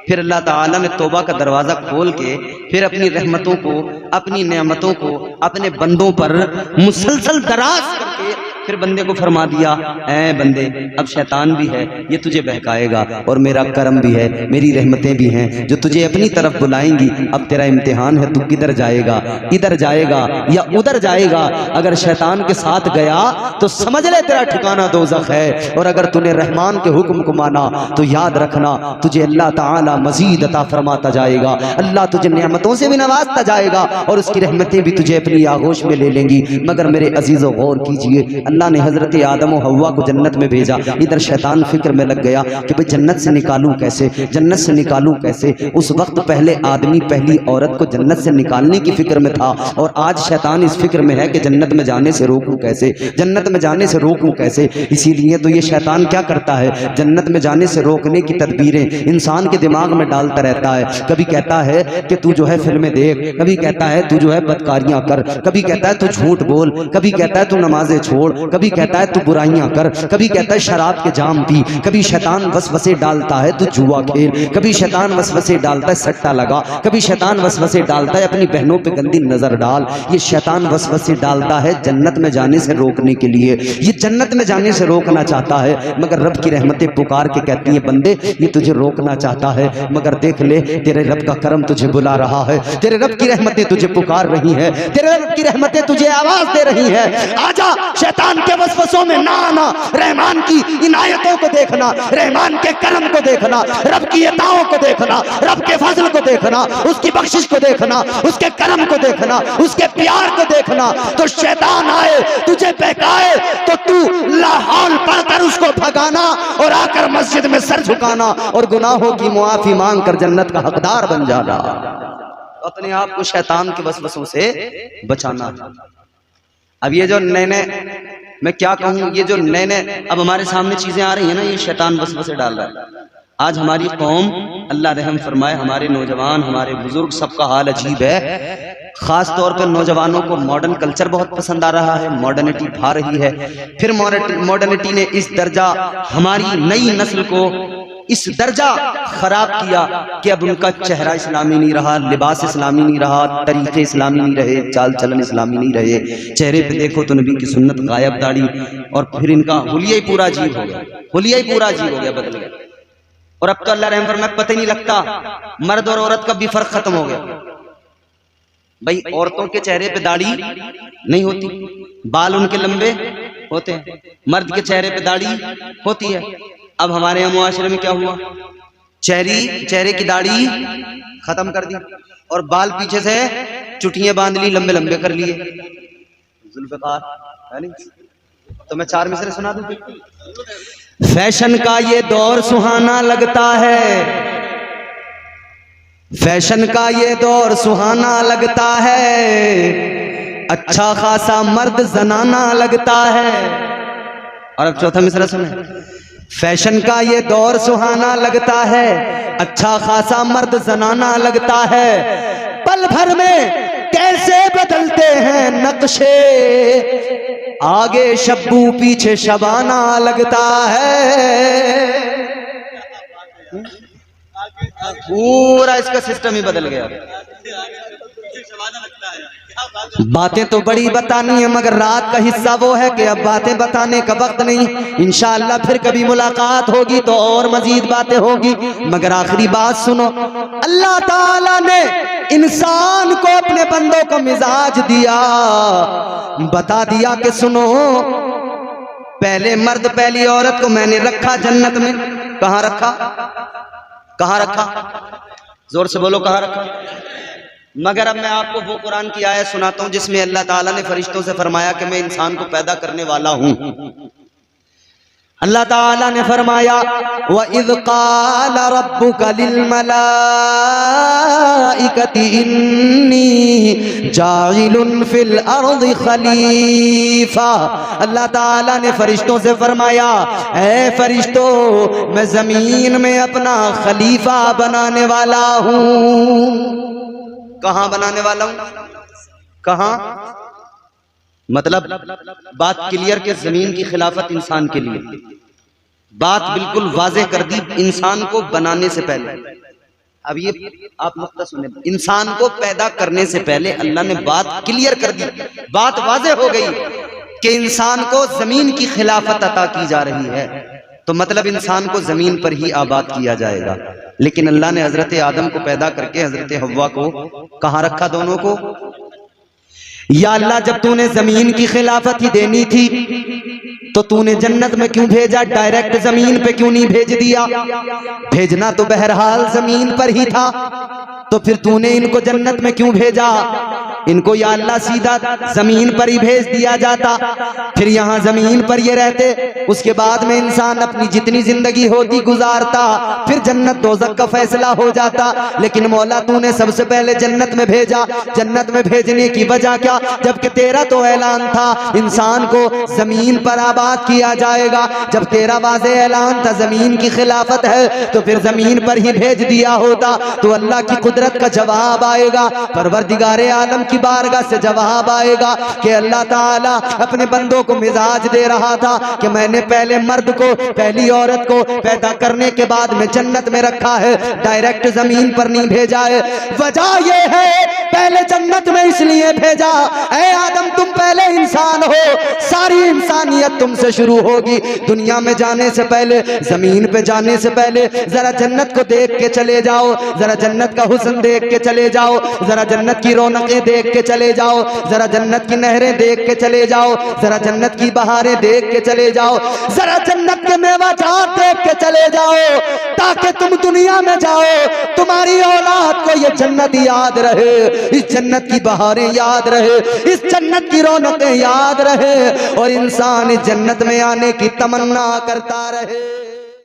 S1: फिर अल्लाह ताला ने तौबा का दरवाजा खोल के, फिर अपनी रहमतों को, अपनी नेमतों को अपने बंदों पर मुसलसल दराज करके फिर बंदे को फरमा दिया, ऐ बंदे अब शैतान भी है, ये तुझे बहकाएगा, और मेरा करम भी है, मेरी रहमतें भी हैं जो तुझे अपनी तरफ बुलाएंगी। अब तेरा इम्तिहान है, तू किधर जाएगा, इधर जाएगा या उधर जाएगा। अगर शैतान के साथ गया तो समझ ले तेरा ठिकाना दोज़ख है, और अगर तूने रहमान के हुक्म को माना तो याद रखना तुझे अल्लाह ताला मजीद अता फरमाता जाएगा। अल्लाह तुझे नेमतों से भी नवाजता जाएगा और उसकी रहमतें भी तुझे अपनी आगोश में ले लेंगी। मगर मेरे अजीज़ों गौर कीजिए, अल्लाह ने हजरत आदम और हव्वा को जन्नत में भेजा। इधर शैतान फिक्र में लग गया कि भाई जन्नत से निकालूं कैसे, जन्नत से निकालूं कैसे। उस वक्त पहले आदमी पहली औरत को जन्नत से निकालने की फिक्र में था, और आज शैतान इस फिक्र में है कि जन्नत में जाने से रोकूं कैसे, जन्नत में जाने से रोकूं कैसे। इसीलिए तो ये शैतान क्या करता है, जन्नत में जाने से रोकने की तदबीरें इंसान के दिमाग में डालता रहता है। कभी कहता है कि तू जो है फिल्में देख, कभी कहता है तू जो है बदकारियां कर, कभी कहता है तू झूठ बोल, कभी कहता है तू नमाजें छोड़, कभी कहता है तू बुराइयां कर, कभी कहता है शराब के जाम पी, कभी शैतान वसवसे डालता है तू जुआ खेल, कभी शैतान वसवसे डालता है सट्टा लगा, कभी शैतान वसवसे डालता है अपनी बहनों पे गंदी नजर डाल। ये शैतान वसवसे डालता है जन्नत में जाने से रोकने के लिए। ये जन्नत में जाने से रोकना चाहता है, मगर रब की रहमतें पुकार के कहती है बंदे ये तुझे रोकना चाहता है, मगर देख ले तेरे रब का करम तुझे बुला रहा है, तेरे रब की रहमतें तुझे पुकार रही है, तेरे रब की रहमतें तुझे आवाज दे रही है। आजा, शैतान के वसवसों में ना आना, रहमान की इनायतों को देखना, रहमान के करम को देखना, रब की अताओं को देखना, रब के फजल को देखना, उसकी बख्शिश को देखना, उसके करम को देखना, उसके प्यार को देखना। तो शैतान आए तुझे बहकाए तो तू लाहौल पढ़कर उसको भगाना और आकर मस्जिद में सर झुकाना और गुनाहों की मुआफी मांग कर जन्नत का हकदार बन जाना। अपने आप को शैतान के वसवसों से बचाना। अब ये जो नए नए, मैं क्या कहूँ, ये जो नए नए अब हमारे सामने चीजें आ रही है ना, ये शैतान वसवसे डाल रहा है। आज हमारी कौम, अल्लाह रहम फरमाए, हमारे नौजवान, हमारे बुजुर्ग, सबका हाल अजीब है। खास तौर पर नौजवानों को मॉडर्न कल्चर बहुत पसंद आ रहा है, मॉडर्निटी भा रही है। फिर मॉडर्निटी ने इस दर्जा हमारी नई नस्ल को इस दर्जा खराब किया कि अब उनका चेहरा इस्लामी नहीं रहा, लिबास इस्लामी नहीं रहा, तरीके इस्लामी नहीं रहे, चाल चलन इस्लामी नहीं रहे। चेहरे पे देखो तो नबी की सुन्नत गायब, दाढ़ी, और फिर इनका हुलिया ही पूरा अजीब हो गया, हुलिया ही पूरा अजीब हो गया, बदल गया। और अब तो अल्लाह रहम फरमाए पता ही नहीं लगता मर्द और औरत का भी फर्क खत्म हो गया। भाई औरतों के चेहरे पे दाढ़ी नहीं होती, बाल उनके लंबे होते हैं, मर्द के चेहरे पे दाढ़ी होती है। अब हमारे यहाँ मुआशरे में क्या हुआ, चेहरे की दाढ़ी खत्म कर दी और बाल पीछे से चुटियां बांध ली, लंबे लंबे कर लिए, जुल्फ़िकार है नहीं। तो मैं 4 मिसरे सुना दूं। फैशन का ये दौर सुहाना लगता है, फैशन का ये दौर सुहाना लगता है, अच्छा खासा मर्द जनाना लगता है। और अब चौथा मिसरा सुने। फैशन का ये दौर सुहाना लगता है, अच्छा खासा मर्द जनाना लगता है, पल भर में कैसे बदलते हैं नक्शे, आगे शब्बू पीछे शबाना लगता है। पूरा इसका सिस्टम ही बदल गया।
S3: बातें तो बड़ी बतानी है, मगर रात का हिस्सा वो है कि अब बातें बताने का वक्त नहीं। इंशाअल्लाह फिर कभी मुलाकात होगी तो और मजीद बातें होगी। मगर आखिरी बात सुनो, अल्लाह ताला ने इंसान को अपने बंदों को मिजाज दिया, बता दिया कि सुनो, पहले मर्द पहली औरत को मैंने रखा जन्नत में। कहां रखा? कहां रखा? जोर से बोलो, कहां रखा? मगर अब मैं आपको वो कुरान की आयत सुनाता हूं जिसमें अल्लाह ताला ने फरिश्तों से फरमाया कि मैं इंसान को पैदा करने वाला हूं। अल्लाह ताला ने फरमाया, व इज़ क़ाल रब्बुका लिल मलाइकति इन्नी जाइलुन फिल अर्दि खलीफा। अल्लाह ताला ने फरिश्तों से फरमाया, ऐ फरिश्तों, मैं जमीन में अपना खलीफा बनाने वाला हूं। कहां बनाने वाला हूं? कहां? मतलब बात क्लियर के जमीन की खिलाफत इंसान के लिए, बात बिल्कुल वाज़ेह कर दी इंसान को बनाने से पहले। अब ये आप नुक्ता सुने, इंसान को पैदा करने से पहले अल्लाह ने बात क्लियर कर दी, बात वाज़ेह हो गई कि इंसान को जमीन की खिलाफत अता की जा रही है। तो मतलब इंसान को जमीन पर ही आबाद किया जाएगा। लेकिन अल्लाह ने हजरत आदम को पैदा करके हजरत हव्वा को कहां रखा? दोनों को। या अल्लाह, जब तूने जमीन की खिलाफत ही देनी थी तो तूने जन्नत में क्यों भेजा? डायरेक्ट जमीन पे क्यों नहीं भेज दिया? भेजना तो बहरहाल जमीन पर ही था, तो फिर तूने इनको जन्नत में क्यों भेजा? इनको या अल्लाह सीधा जमीन पर ही भेज दिया जाता, फिर यहाँ जमीन पर ये रहते, उसके बाद में इंसान अपनी जितनी जिंदगी होती गुजारता, फिर जन्नत दोज़ख का फैसला हो जाता। लेकिन मौला तूने सबसे पहले जन्नत में भेजा। जन्नत में भेजने की वजह क्या? जबकि तेरा तो ऐलान था इंसान को जमीन पर आबाद किया जाएगा। जब तेरा वाज़े ऐलान था जमीन की खिलाफत है, तो फिर जमीन पर ही भेज दिया होता तो अल्लाह की कुदरत का जवाब आएगा, परवरदिगारे आलम की बारगाह से जवाब आएगा कि अल्लाह ताला अपने बंदों को मिजाज दे रहा था कि मैंने पहले मर्द को पहली औरत को पैदा करने के बाद में जन्नत में रखा है, डायरेक्ट जमीन पर नहीं भेजा है। वजह यह है पहले जन्नत में इसलिए भेजा, ऐ आदम तुम पहले इंसान हो, सारी इंसानियत तुमसे शुरू होगी। दुनिया में जाने से पहले, जमीन पे जाने से पहले जरा जन्नत को देख के चले जाओ, जरा जन्नत का हुस्न देख के चले जाओ, जरा जन्नत की रौनकें देख के चले जाओ, जरा जन्नत की नहरें देख के चले जाओ, जरा जन्नत की बहारें देख के चले जाओ, जरा जन्नत के मेवा जात देख के चले जाओ, ताकि तुम दुनिया में जाओ तुम्हारी औलाद को ये जन्नत याद रहे, इस जन्नत की बहारें याद रहे, इस जन्नत की रौनकें याद रहे और इंसान इस जन्नत में आने की तमन्ना करता रहे।